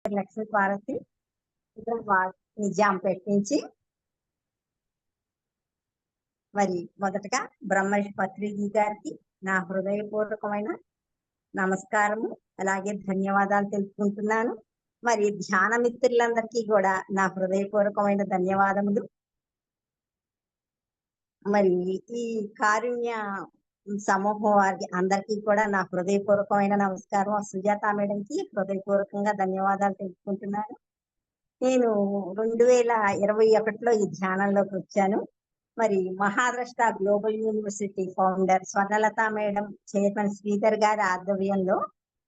లక్ష్మీ పార్వతి నిజాంపేట నుంచి. మరి మొదటగా బ్రహ్మర్షి పత్రిజీ గారికి నా హృదయపూర్వకమైన నమస్కారము, అలాగే ధన్యవాదాలు తెలుపుకుంటున్నాను. మరి ధ్యాన మిత్రులందరికీ కూడా నా హృదయపూర్వకమైన ధన్యవాదములు. మరి ఈ కారుణ్య సమూహం వారికి అందరికీ కూడా నా హృదయపూర్వకమైన నమస్కారం. సుజాత మేడంకి హృదయపూర్వకంగా ధన్యవాదాలు తెలుపుకుంటున్నాను. నేను 2021లో ఈ ధ్యానంలోకి వచ్చాను. మరి Maharashtra global university founder Swarnalatha madam, chairman Sridhar గారి ఆధ్వర్యంలో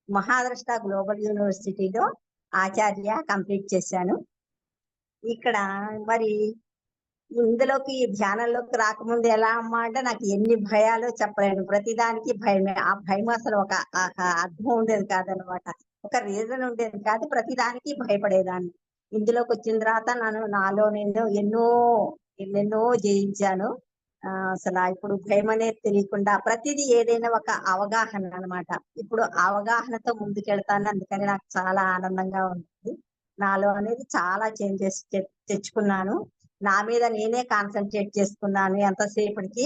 మహారాష్ట్ర గ్లోబల్ యూనివర్సిటీలో ఆచార్య కంప్లీట్ చేశాను. ఇక్కడ మరి ఇందులోకి ధ్యానంలోకి రాకముందు ఎలా అమ్మా అంటే నాకు ఎన్ని భయాలో చెప్పలేను. ప్రతిదానికి భయమే. ఆ భయం అసలు ఒక అర్థం ఉండేది కాదనమాట. ఒక రీజన్ ఉండేది కాదు. ప్రతిదానికి భయపడేదాన్ని. ఇందులోకి వచ్చిన తర్వాత నాలో నేను ఎన్నెన్నో జయించాను. అసలు ఇప్పుడు భయం అనేది తెలియకుండా ప్రతిదీ ఏదైనా ఒక అవగాహన అనమాట. ఇప్పుడు అవగాహనతో ముందుకెళ్తాను. అందుకని నాకు చాలా ఆనందంగా ఉంటుంది. నాలో అనేది చాలా చేంజెస్ తెచ్చుకున్నాను. నా మీద నేనే కాన్సన్ట్రేట్ చేసుకున్నాను ఎంతసేపటికి.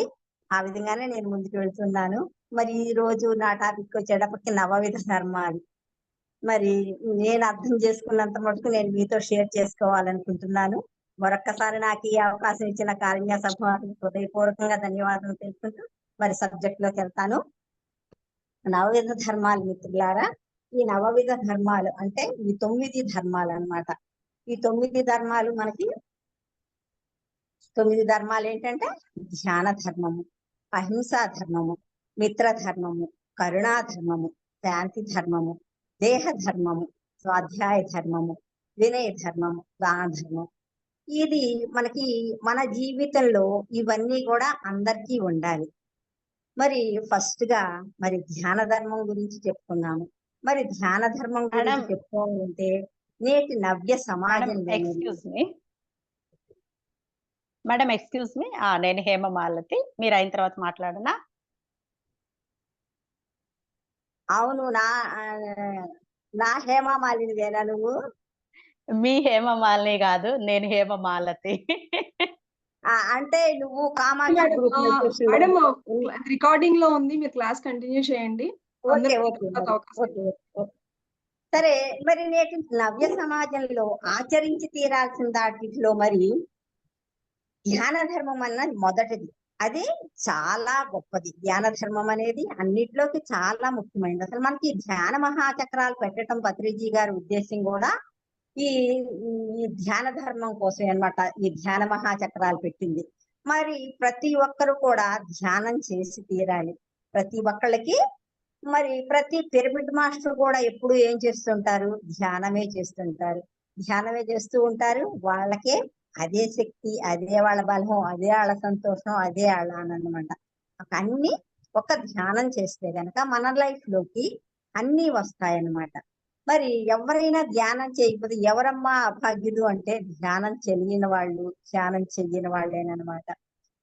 ఆ విధంగానే నేను ముందుకు వెళ్తున్నాను. మరి ఈ రోజు నా టాపిక్ వచ్చేటప్పటికి నవవిధ ధర్మాలు. మరి నేను అర్థం చేసుకున్నంత మటుకు నేను మీతో షేర్ చేసుకోవాలనుకుంటున్నాను. మరొక్కసారి నాకు ఈ అవకాశం ఇచ్చిన కారుణ్య సభ హృదయపూర్వకంగా ధన్యవాదాలు తెలుపుకుంటూ మరి సబ్జెక్ట్ లోకి వెళ్తాను. నవవిధ ధర్మాలు మిత్రులారా, ఈ నవవిధ ధర్మాలు అంటే ఈ 9 ధర్మాలు అన్నమాట. ఈ 9 ధర్మాలు మనకి 9 ధర్మాలు ఏంటంటే ధ్యాన ధర్మము, అహింసా ధర్మము, మిత్ర ధర్మము, కరుణా ధర్మము, శాంతి ధర్మము, దేహ ధర్మము, స్వాధ్యాయ ధర్మము, వినయ ధర్మము, దాన ధర్మం. ఇది మనకి మన జీవితంలో ఇవన్నీ కూడా అందరికీ ఉండాలి. మరి ఫస్ట్ గా మరి ధ్యాన ధర్మం గురించి చెప్పుకున్నాము. మరి ధ్యాన ధర్మం గురించి చెప్పుకోవాలంటే నేటి నవ్య సమాజంలో మేడం ఎక్స్క్యూజ్ మీ, నేను హేమమాలతి. మీరు అయిన తర్వాత మాట్లాడనా? అవును, నా హేమమాలినివేనా నువ్వు? మీ హేమమాలిని కాదు, నేను హేమమాలతి. అంటే నువ్వు కామాక్షి గ్రూప్ మేడం రికార్డింగ్ లో ఉంది, మీరు క్లాస్ కంటిన్యూ చేయండి. సరే, మరి నేటి నవ్య సమాజంలో ఆచరించి తీరాల్సిన దాటిలో మరి ధ్యాన ధర్మం అన్నది మొదటిది. అది చాలా గొప్పది. ధ్యాన ధర్మం అనేది అన్నిట్లోకి చాలా ముఖ్యమైనది. అసలు మనకి ధ్యాన మహాచక్రాలు పెట్టడం పత్రిజీ గారి ఉద్దేశం కూడా ఈ ధ్యాన ధర్మం కోసమే అన్నమాట. ఈ ధ్యాన మహాచక్రాలు పెట్టింది. మరి ప్రతి ఒక్కరు కూడా ధ్యానం చేసి తీరాలి. ప్రతి ఒక్కళ్ళకి మరి ప్రతి పిరమిడ్ మాస్టర్ కూడా ఎప్పుడు ఏం చేస్తుంటారు? ధ్యానమే చేస్తుంటారు. ధ్యానమే చేస్తూ ఉంటారు. వాళ్ళకే అదే శక్తి, అదే వాళ్ళ బలం, అదే వాళ్ళ సంతోషం, అదే వాళ్ళ ఆనందం. అన్ని ఒక ధ్యానం చేస్తే గనక మన లైఫ్ లోకి అన్ని వస్తాయన్నమాట. మరి ఎవరైనా ధ్యానం చేయకపోతే ఎవరమ్మా అభాగ్యులు అంటే ధ్యానం చెయ్యని వాళ్ళు, ధ్యానం చెయ్యని వాళ్ళేనమాట.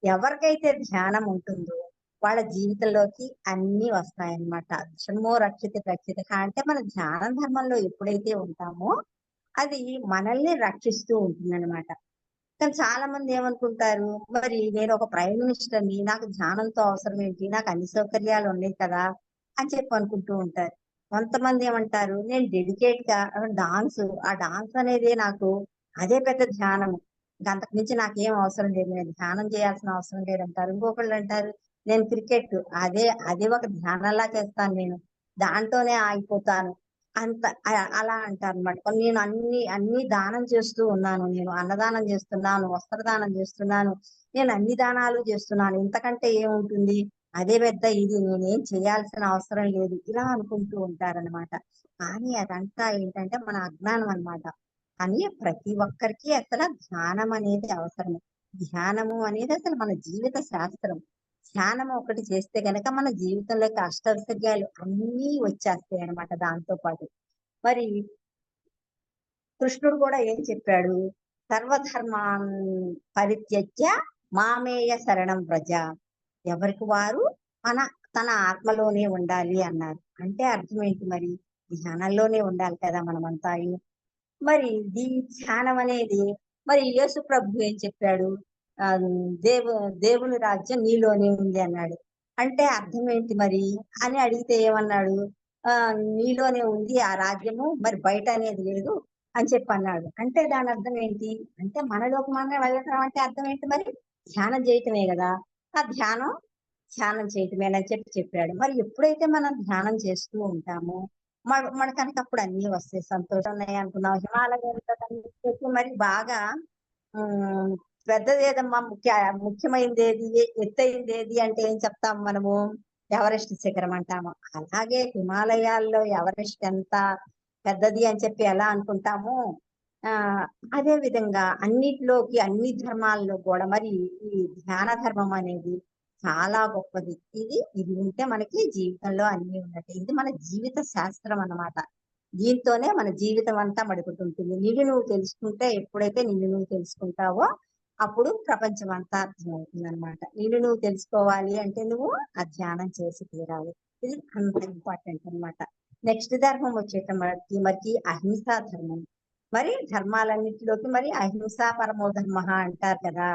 ఎవరికైతే ధ్యానం ఉంటుందో వాళ్ళ జీవితంలోకి అన్ని వస్తాయన్నమాట. ధర్మో రక్షిత రక్షిత అంటే మన ధ్యాన ధర్మంలో ఎప్పుడైతే ఉంటామో అది మనల్ని రక్షిస్తూ ఉంటుందన్నమాట. కానీ చాలా మంది ఏమనుకుంటారు, మరి నేను ఒక ప్రైమ్ మినిస్టర్ని, నాకు ధ్యానంతో అవసరం ఏంటి, నాకు అన్ని సౌకర్యాలు ఉన్నాయి కదా అని చెప్పి అనుకుంటూ ఉంటారు. కొంతమంది ఏమంటారు, నేను డెడికేట్ గా ఆ డాన్స్ అనేది నాకు అదే పెద్ద ధ్యానము, అంతకు మించి నాకేం అవసరం లేదు, నేను ధ్యానం చేయాల్సిన అవసరం లేదంటారు. ఇంకొకళ్ళు అంటారు, నేను క్రికెట్ అదే ఒక ధ్యానంలా చేస్తాను, నేను దాంట్లోనే ఆగిపోతాను అంత అలా అంటారు అనమాట. నేను అన్ని దానం చేస్తూ ఉన్నాను, నేను అన్నదానం చేస్తున్నాను, వస్త్రదానం చేస్తున్నాను, నేను అన్ని దానాలు చేస్తున్నాను, ఇంతకంటే ఏముంటుంది, అదే పెద్ద ఇది, నేనేం చేయాల్సిన అవసరం లేదు, ఇలా అనుకుంటూ ఉంటారనమాట. కానీ అదంతా ఏంటంటే మన అజ్ఞానం అనమాట. కానీ ప్రతి ఒక్కరికి అసలు ధ్యానం అనేది అవసరం. ధ్యానము అనేది అసలు మన జీవిత శాస్త్రం. ధ్యానం ఒకటి చేస్తే గనక మన జీవితంలోకి అష్టైశ్వర్యాలు అన్నీ వచ్చేస్తాయి అనమాట. దాంతో పాటు మరి కృష్ణుడు కూడా ఏం చెప్పాడు, సర్వధర్మాన్ పరిత్యజ్య మామేయ శరణం వ్రజ. ఎవరికి వారు తన ఆత్మలోనే ఉండాలి అన్నారు. అంటే అర్థం ఏంటి, మరి ధ్యానంలోనే ఉండాలి కదా మనమంతా. మరి ఈ ధ్యానం అనేది మరి యేసు ప్రభు ఏం చెప్పాడు? ఆ దేవు దేవుని రాజ్యం నీలోనే ఉంది అన్నాడు. అంటే అర్థం ఏంటి మరి అని అడిగితే ఏమన్నాడు? నీలోనే ఉంది ఆ రాజ్యము, మరి బయట అనేది లేదు అని చెప్పి అన్నాడు. అంటే దాని అర్థం ఏంటి? అంటే మనలోకి మనం వెళ్ళటం అంటే అర్థం ఏంటి మరి? ధ్యానం చేయటమే కదా. ఆ ధ్యానం చేయటమేనని చెప్పాడు. మరి ఎప్పుడైతే మనం ధ్యానం చేస్తూ ఉంటామో మనకనుక అప్పుడు అన్ని వస్తాయి. సంతోషం ఉన్నాయి అనుకున్నాం. హిమాలయాలకి మరి బాగా పెద్దది ఏదమ్మా ముఖ్యమైనది ఏది, ఎత్తైంది ఏది అంటే ఏం చెప్తాం మనము? ఎవరెస్ట్ శిఖరం అంటాము. అలాగే హిమాలయాల్లో ఎవరెస్ట్ ఎంత పెద్దది అని చెప్పి ఎలా అనుకుంటాము? అదే విధంగా అన్నిటిలోకి అన్ని ధర్మాల్లో కూడా మరి ఈ ధ్యాన ధర్మం అనేది చాలా గొప్పది. ఇది ఉంటే మనకి జీవితంలో అన్ని ఉన్నట్టు. ఇది మన జీవిత శాస్త్రం అన్నమాట. దీంతోనే మన జీవితం అంతా మడుకుతుంటుంది. నిన్ను నువ్వు తెలుసుకుంటే, ఎప్పుడైతే నిన్ను నువ్వు తెలుసుకుంటావో అప్పుడు ప్రపంచం అంతా అర్థమవుతుంది అనమాట. నిన్ను నువ్వు తెలుసుకోవాలి అంటే నువ్వు ఆ ధ్యానం చేసి తీరాలి. ఇది అంత ఇంపార్టెంట్ అనమాట. నెక్స్ట్ ధర్మం వచ్చేటప్పటికి మరి అహింసా ధర్మం. మరి ధర్మాలన్నిటిలోకి మరి అహింసా పరమో ధర్మ అంటారు కదా.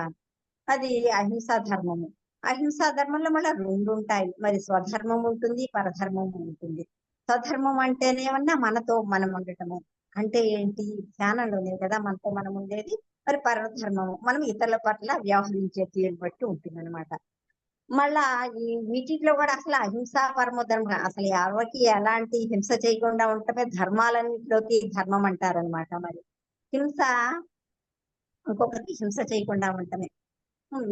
అది అహింసా ధర్మము. అహింసా ధర్మంలో మళ్ళీ రెండు ఉంటాయి. మరి స్వధర్మం ఉంటుంది, పరధర్మం ఉంటుంది. స్వధర్మం అంటేనేమన్నా మనతో మనం ఉండటము. అంటే ఏంటి? ధ్యానంలోనే కదా మనతో మనం ఉండేది. మరి పరధర్మము మనం ఇతరుల పట్ల వ్యవహరించే తీరు బట్టి ఉంటుంది అనమాట. మళ్ళా వీటిలో కూడా అసలు అహింసా పరమో ధర్మం, అసలు ఎవరికి ఎలాంటి హింస చేయకుండా ఉండటమే ధర్మాలన్నింటిలోకి ధర్మం అంటారనమాట. మరి హింస, ఇంకొకరికి హింస చేయకుండా ఉండటమే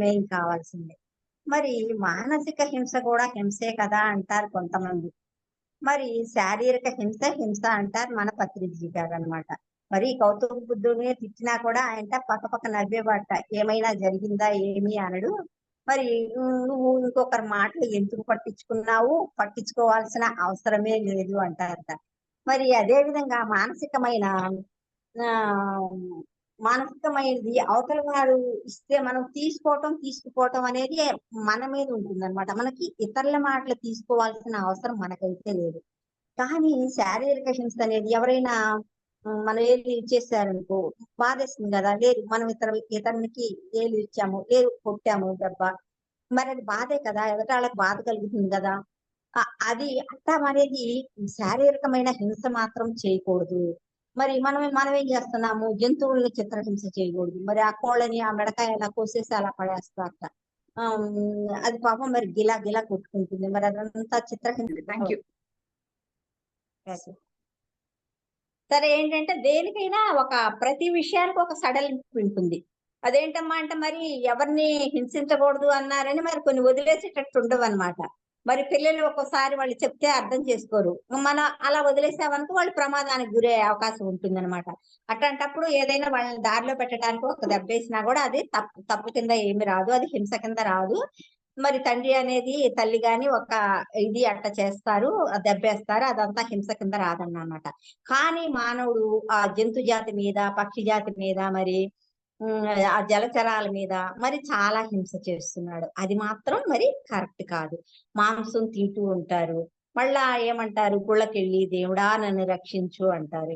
మెయిన్ కావాల్సిందే. మరి మానసిక హింస కూడా హింసే కదా అంటారు కొంతమంది. మరి శారీరక హింస అంటారు మన పత్రిజీ గారు అనమాట. మరి గౌతమ బుద్ధుని తిట్టినా కూడా ఆయన పక్క నవ్వేవాట. ఏమైనా జరిగిందా ఏమి అనడు. మరి నువ్వు ఇంకొకరి మాటలు ఎందుకు పట్టించుకున్నావు? పట్టించుకోవాల్సిన అవసరమే లేదు అంటారట. మరి అదే విధంగా మానసికమైనది అవతల వారు ఇస్తే మనం తీసుకుపోవటం అనేది మన మీద ఉంటుంది అనమాట. మనకి ఇతరుల మాటలు తీసుకోవాల్సిన అవసరం మనకైతే లేదు. కానీ శారీరక హింస అనేది ఎవరైనా మనం ఏళ్ళు ఇచ్చేసారనుకో బాధేస్తుంది కదా. లేదు మనం ఇతరునికి ఏళ్ళు ఇచ్చాము, లేదు కొట్టాము దెబ్బ, మరి అది బాధే కదా. ఎదుట వాళ్ళకి బాధ కలుగుతుంది కదా. అది అట్టం అనేది శారీరకమైన హింస మాత్రం చేయకూడదు. మరి మనం ఏం చేస్తున్నాము? జంతువుల్ని చిత్రహింస చేయకూడదు. మరి ఆ కోళ్ళని ఆ మెడకాయ అలా కోసేసి అలా పడేస్తారట. అది పాపం మరి గిలా గిలా కొట్టుకుంటుంది. మరి అదంతా చిత్రహింస. Thank you. సరే, ఏంటంటే దేనికైనా ప్రతి విషయానికి ఒక సడలింపు ఉంటుంది. అదేంటమ్మా అంటే మరి ఎవరిని హింసించకూడదు అన్నారని మరి కొన్ని వదిలేసేటట్టు ఉండవు అనమాట. మరి పిల్లలు ఒక్కోసారి వాళ్ళు చెప్తే అర్థం చేసుకోరు. మనం అలా వదిలేసామనుకో వాళ్ళు ప్రమాదానికి గురయ్యే అవకాశం ఉంటుంది అనమాట. అట్లాంటప్పుడు ఏదైనా వాళ్ళని దారిలో పెట్టడానికి ఒక దెబ్బేసినా కూడా అది తప్పు కింద ఏమి రాదు, అది హింస కింద రాదు. మరి తండ్రి అనేది తల్లి గాని ఇది అట్ట చేస్తారు, దెబ్బేస్తారు, అదంతా హింస కింద రాదన్నమాట. కానీ మానవుడు ఆ జంతు జాతి మీద, పక్షి జాతి మీద, మరి ఆ జలచరాల మీద మరి చాలా హింస చేస్తున్నాడు. అది మాత్రం మరి కరెక్ట్ కాదు. మాంసం తింటూ ఉంటారు. మళ్ళా ఏమంటారు? గుళ్ళకెళ్ళి దేవుడా నన్ను రక్షించు అంటారు.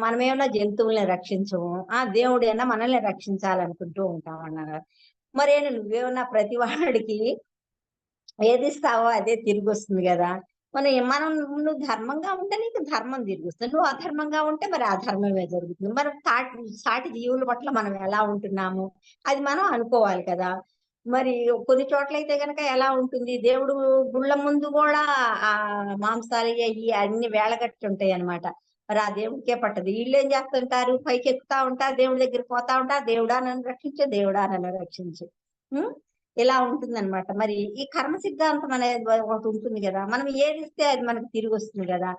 మనమేమన్నా జంతువుల్ని రక్షించము, దేవుడేనా మనల్ని రక్షించాలనుకుంటూ ఉంటాం అన్నారు. మరేనా నువ్వేమన్నా ప్రతి వాడికి ఏది ఇస్తావో అదే తిరిగి వస్తుంది కదా. మనం నువ్వు ధర్మంగా ఉంటే నీకు ధర్మం తిరిగి వస్తుంది, నువ్వు అధర్మంగా ఉంటే మరి అధర్మమే జరుగుతుంది. మరి సాటి జీవుల పట్ల మనం ఎలా ఉంటున్నాము అది మనం అనుకోవాలి కదా. మరి కొన్ని చోట్లయితే గనక ఎలా ఉంటుంది? దేవుడు గుళ్ళ ముందు కూడా ఆ మాంసాలు అయ్యి అన్ని వేళగట్టి ఉంటాయి అనమాట. మరి ఆ దేవుడికే పట్టదు. వీళ్ళు ఏం చేస్తుంటారు? పైకి ఎక్కుతా ఉంటారు, దేవుడి దగ్గర పోతా ఉంటారు, దేవుడా నన్ను రక్షించు, దేవుడా నన్ను రక్షించు. ఇలా ఉంటుందన్నమాట. మరి ఈ కర్మ సిద్ధాంతం అనేది ఒకటి ఉంటుంది కదా. మనం ఏది ఇస్తే అది మనకు తిరిగి వస్తుంది కదా.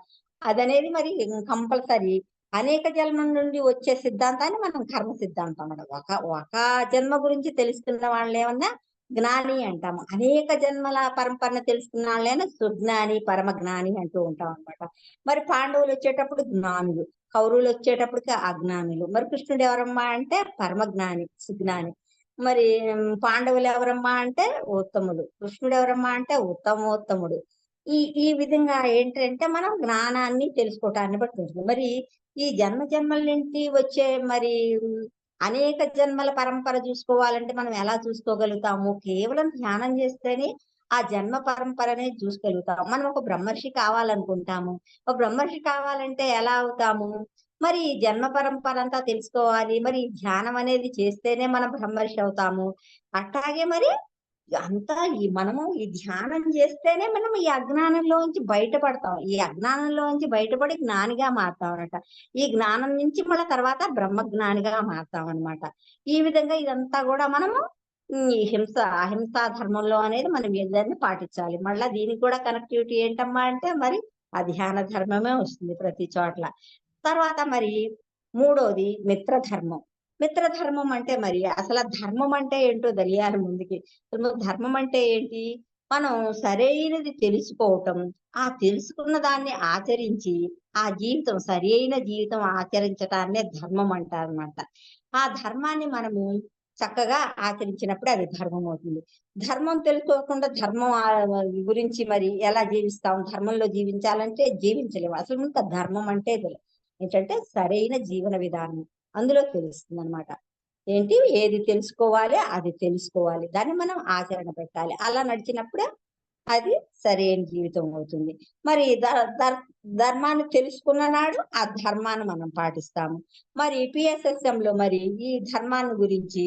అదనేది మరి కంపల్సరీ అనేక జన్మల నుండి వచ్చే సిద్ధాంతాన్ని మనం కర్మ సిద్ధాంతం అనమాట. ఒక జన్మ గురించి తెలుసుకున్న వాళ్ళు ఏమన్నా జ్ఞాని అంటాము. అనేక జన్మల పరంపరను తెలుసుకున్న వాళ్ళైనా సుజ్ఞాని, పరమ జ్ఞాని అంటూ ఉంటాం అనమాట. మరి పాండవులు వచ్చేటప్పుడు జ్ఞానులు, కౌరవులు వచ్చేటప్పటికి అజ్ఞానులు. మరి కృష్ణుడు ఎవరమ్మా అంటే పరమ జ్ఞాని, సుజ్ఞాని. మరి పాండవులు ఎవరమ్మా అంటే ఉత్తముడు, కృష్ణుడు ఎవరమ్మా అంటే ఉత్తమోత్తముడు. ఈ ఈ విధంగా ఏంటంటే మనం జ్ఞానాన్ని తెలుసుకోవటాన్ని బట్టి ఉంటుంది. మరి ఈ జన్మల నుండి వచ్చే మరి అనేక జన్మల పరంపర చూసుకోవాలంటే మనం ఎలా చూసుకోగలుగుతాము? కేవలం ధ్యానం చేస్తేనే ఆ జన్మ పరంపరనే చూసుకోగలుగుతాం. మనం ఒక బ్రహ్మర్షి కావాలనుకుంటాము. ఒక బ్రహ్మర్షి కావాలంటే ఎలా అవుతాము? మరి ఈ జన్మ పరంపర అంతా తెలుసుకోవాలి. మరి ఈ ధ్యానం అనేది చేస్తేనే మనం బ్రహ్మర్షి అవుతాము. అట్లాగే మరి అంతా మనము ఈ ధ్యానం చేస్తేనే మనం ఈ అజ్ఞానంలోంచి బయటపడతాం. ఈ అజ్ఞానంలోంచి బయటపడి జ్ఞానిగా మారుతాం అన్నమాట. ఈ జ్ఞానం నుంచి మళ్ళీ తర్వాత బ్రహ్మ జ్ఞానిగా మారుతాం అన్నమాట. ఈ విధంగా ఇదంతా కూడా మనము ఈ అహింసా ధర్మంలో అనేది మనం ఏదైనా పాటించాలి. మళ్ళా దీనికి కూడా కనెక్టివిటీ ఏంటమ్మా అంటే మరి ఆ ధ్యాన ధర్మమే వస్తుంది ప్రతి చోట్ల. తర్వాత మరి మూడోది మిత్రధర్మం. మిత్రధర్మం అంటే మరి అసలు ధర్మం అంటే ఏంటో తెలియాలి ముందుకి. అసలు ధర్మం అంటే ఏంటి? మనం సరైనది తెలుసుకోవటం, ఆ తెలుసుకున్న దాన్ని ఆచరించి ఆ జీవితం సరైన జీవితం ఆచరించటాన్నే ధర్మం అంటారన్నమాట. ఆ ధర్మాన్ని మనము చక్కగా ఆచరించినప్పుడు అది ధర్మం అవుతుంది. ధర్మం తెలుసుకోకుండా ధర్మం గురించి మరి ఎలా జీవిస్తాం? ధర్మంలో జీవించాలంటే జీవించలేము. అసలు ఇంకా ధర్మం అంటే ఏంటంటే సరైన జీవన విధానం అందులో తెలుస్తుంది అనమాట. ఏంటి ఏది తెలుసుకోవాలి అది తెలుసుకోవాలి, దాన్ని మనం ఆచరణ పెట్టాలి. అలా నడిచినప్పుడే అది సరైన జీవితం అవుతుంది. మరి ధర్మాన్ని తెలుసుకున్న నాడు ఆ ధర్మాన్ని మనం పాటిస్తాము. మరి PSSM లో మరి ఈ ధర్మాన్ని గురించి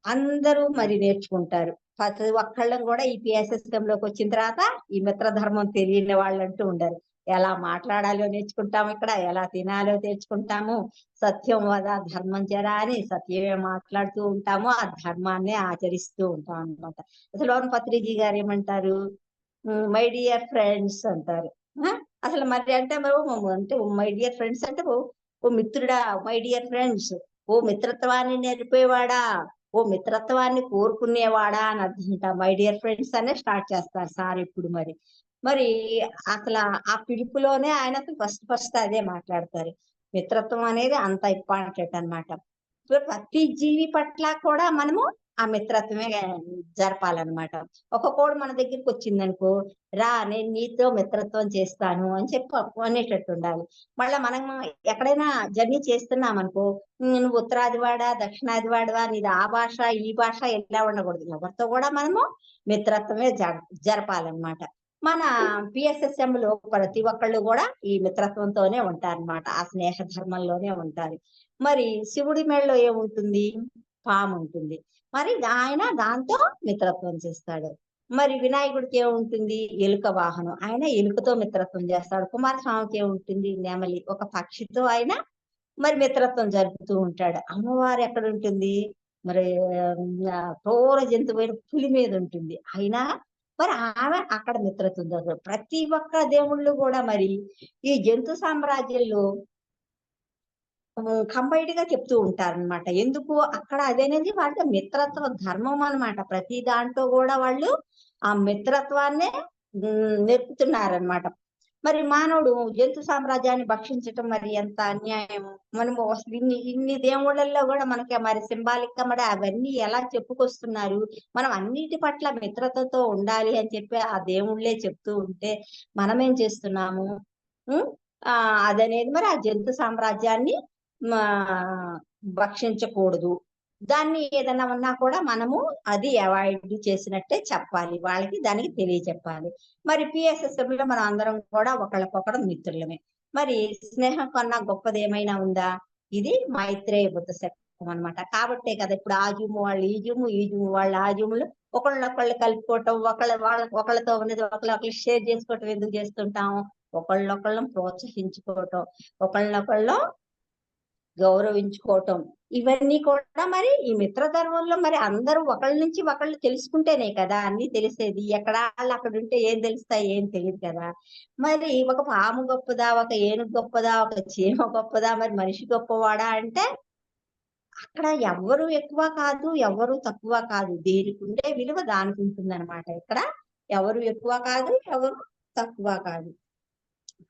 అందరూ మరి నేర్చుకుంటారు. ప్రతి ఒక్కళ్ళం కూడా ఈ PSSM లోకి వచ్చిన తర్వాత ఈ మిత్ర ధర్మం తెలియని వాళ్ళంటూ ఉండరు. ఎలా మాట్లాడాలో నేర్చుకుంటాము, ఇక్కడ ఎలా తినాలో నేర్చుకుంటాము. సత్యం వద ధర్మం జర అని సత్యమే మాట్లాడుతూ ఉంటాము, ఆ ధర్మాన్ని ఆచరిస్తూ ఉంటాం అన్నమాట. అసలు లోన్ పత్రిజీ గారు ఏమంటారు? మై డియర్ ఫ్రెండ్స్ అంటారు. అసలు మరి అంటే అంటే మై డియర్ ఫ్రెండ్స్ అంటే ఓ మిత్రుడా, మై డియర్ ఫ్రెండ్స్, ఓ మిత్రత్వాన్ని నేర్పేవాడా, ఓ మిత్రత్వాన్ని కోరుకునేవాడా అని అర్థం. మై డియర్ ఫ్రెండ్స్ అనే స్టార్ట్ చేస్తారు సార్ ఇప్పుడు. మరి మరి అసలు ఆ పిలుపులోనే ఆయన ఫస్ట్ అదే మాట్లాడతారు. మిత్రత్వం అనేది అంత ఇంపార్టెంట్ అన్నమాట. ప్రతి జీవి పట్ల కూడా మనము ఆ మిత్రత్వమే జరపాలన్నమాట. ఒక కోడి మన దగ్గరికి వచ్చిందనుకో, రా నేను నీతో మిత్రత్వం చేస్తాను అని చెప్పి అనేటట్టు ఉండాలి. మళ్ళా మనం ఎక్కడైనా జర్నీ చేస్తున్నాం అనుకో, నువ్వు ఉత్తరాదివాడా దక్షిణాదివాడవా, నీది ఆ భాష ఈ భాష ఎలా ఉండకూడదు. ఎవరితో కూడా మనము మిత్రత్వమే జరపాలన్నమాట. మన PSSM లో ప్రతి ఒక్కళ్ళు కూడా ఈ మిత్రత్వంతోనే ఉంటారన్నమాట. ఆ స్నేహ ధర్మంలోనే ఉంటారు. మరి శివుడి మెడలో ఏముంటుంది? పాము ఉంటుంది. మరి ఆయన దాంతో మిత్రత్వం చేస్తాడు. మరి వినాయకుడికి ఏముంటుంది? ఎలుక వాహనం, ఆయన ఎలుకతో మిత్రత్వం చేస్తాడు. కుమారస్వామికి ఏముంటుంది? నెమలి, ఒక పక్షితో ఆయన మరి మిత్రత్వం జరుపుతూ ఉంటాడు. అమ్మవారు ఎక్కడ ఉంటుంది? మరి క్రూర జంతువైన పులి మీద ఉంటుంది. అయినా మరి ఆమె అక్కడ మిత్రత్వం జరుగుతుంది. ప్రతి ఒక్క దేవుళ్ళు కూడా మరి ఈ జంతు సామ్రాజ్యంలో కంబైన్డ్ గా చెప్తూ ఉంటారన్నమాట. ఎందుకు అక్కడ అదేనేది వాళ్ళ మిత్రత్వ ధర్మం అన్నమాట. ప్రతి దాంట్లో కూడా వాళ్ళు ఆ మిత్రత్వాన్నే నేర్పుతున్నారన్నమాట. మరి మానవుడు జంతు సామ్రాజ్యాన్ని భక్షించటం మరి ఎంత అన్యాయం. మనము అసలు ఇన్ని దేవుళ్ళల్లో కూడా మనకి మరి సింబాలిక్ గా మరి అవన్నీ ఎలా చెప్పుకొస్తున్నారు. మనం అన్నిటి పట్ల మిత్రతతో ఉండాలి అని చెప్పి ఆ దేవుళ్ళే చెప్తూ ఉంటే మనమేం చేస్తున్నాము? అదనేది మరి ఆ జంతు సామ్రాజ్యాన్ని భక్షించకూడదు. దాన్ని ఏదైనా ఉన్నా కూడా మనము అది అవాయిడ్ చేసినట్టే చెప్పాలి. వాళ్ళకి దానికి తెలియచెప్పాలి. మరి PSSM లో మనం అందరం కూడా ఒకళ్ళకొకడు మిత్రులమే. మరి స్నేహం కన్నా గొప్పది ఏమైనా ఉందా? ఇది మైత్రేయ బుద్ధ శతకం అన్నమాట. కాబట్టే కదా ఇప్పుడు ఆ జూము వాళ్ళు ఈ జూము, ఈ జూము వాళ్ళు ఆ జూములు ఒకళ్ళొకళ్ళు కలుపుకోవటం, ఒకళ్ళతో ఉన్నది ఒకళ్ళు షేర్ చేసుకోవటం ఎందుకు చేస్తుంటాం? ఒకళ్ళొకళ్ళం ప్రోత్సహించుకోవటం, ఒకళ్ళనొకళ్ళు గౌరవించుకోవటం, ఇవన్నీ కూడా మరి ఈ మిత్రధర్మంలో మరి అందరూ ఒకళ్ళ నుంచి ఒకళ్ళు తెలుసుకుంటేనే కదా అన్ని తెలిసేది. ఎక్కడ వాళ్ళు అక్కడ ఉంటే ఏం తెలుస్తాయి? ఏం తెలియదు కదా. మరి ఒక పాము గొప్పదా, ఒక ఏనుగు గొప్పదా, ఒక చీమ గొప్పదా, మరి మనిషి గొప్పవాడా అంటే అక్కడ ఎవ్వరు ఎక్కువ కాదు, ఎవరు తక్కువ కాదు. దేనికి ఉండే విలువ దానికి ఉంటుందన్నమాట. ఇక్కడ ఎవరు ఎక్కువ కాదు, ఎవరు తక్కువ కాదు.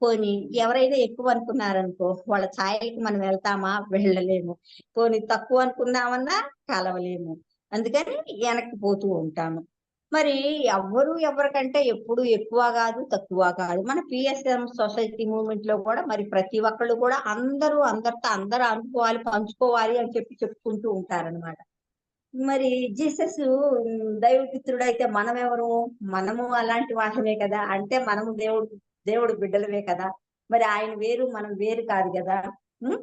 పోనీ ఎవరైనా ఎక్కువ అనుకున్నారనుకో, వాళ్ళ ఛాయలకి మనం వెళ్తామా? వెళ్ళలేము. పోనీ తక్కువ అనుకున్నామన్నా కలవలేము. అందుకని వెనక్కి పోతూ ఉంటాము. మరి ఎవరికంటే ఎప్పుడు ఎక్కువ కాదు, తక్కువ కాదు. మన పిఎస్ఎం సొసైటీ మూవ్మెంట్ లో కూడా మరి ప్రతి ఒక్కళ్ళు కూడా అందరితో అందరు అనుకోవాలి, పంచుకోవాలి అని చెప్పుకుంటూ ఉంటారన్నమాట. మరి జీసస్ దైవపుత్రుడైతే మనమెవరు? మనము అలాంటి వాళ్ళమే కదా. అంటే మనము దేవుడు బిడ్డలమే కదా. మరి ఆయన వేరు, మనం వేరు కాదు కదా. ఉం?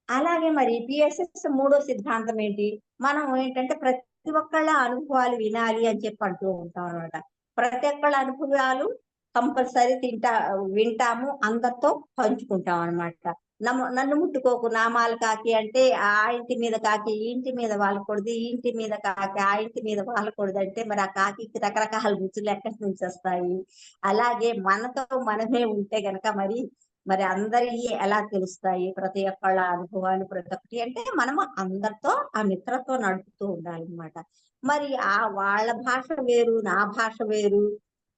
అలాగే మరి పిఎస్ఎస్ మూడో సిద్ధాంతం ఏంటి? మనం ఏంటంటే ప్రతి ఒక్కళ్ళ అనుభవాలు వినాలి అని చెప్పి అంటూ ఉంటాం అనమాట. ప్రతి ఒక్కళ్ళ అనుభవాలు కంపల్సరీ వింటాము, అందరితో పంచుకుంటాం అనమాట. నన్ను ముట్టుకోకు నామాలు కాకి అంటే ఆ ఇంటి మీద కాకి ఈ ఇంటి మీద వాలకూడదు, ఈ ఇంటి మీద కాకి ఆ ఇంటి మీద వాలకూడదు అంటే మరి ఆ కాకి రకరకాల రుచులు ఎక్కడి నుంచి వస్తాయి? అలాగే మనతో మనమే ఉంటే గనక మరి అందరివి ఎలా తెలుస్తాయి? ప్రతి ఒక్కళ్ళ అనుభవాలు ప్రతి ఒక్కటి అంటే మనము అందరితో ఆ మిత్రత్వం నడుపుతూ ఉండాలన్నమాట. మరి వాళ్ళ భాష వేరు, నా భాష వేరు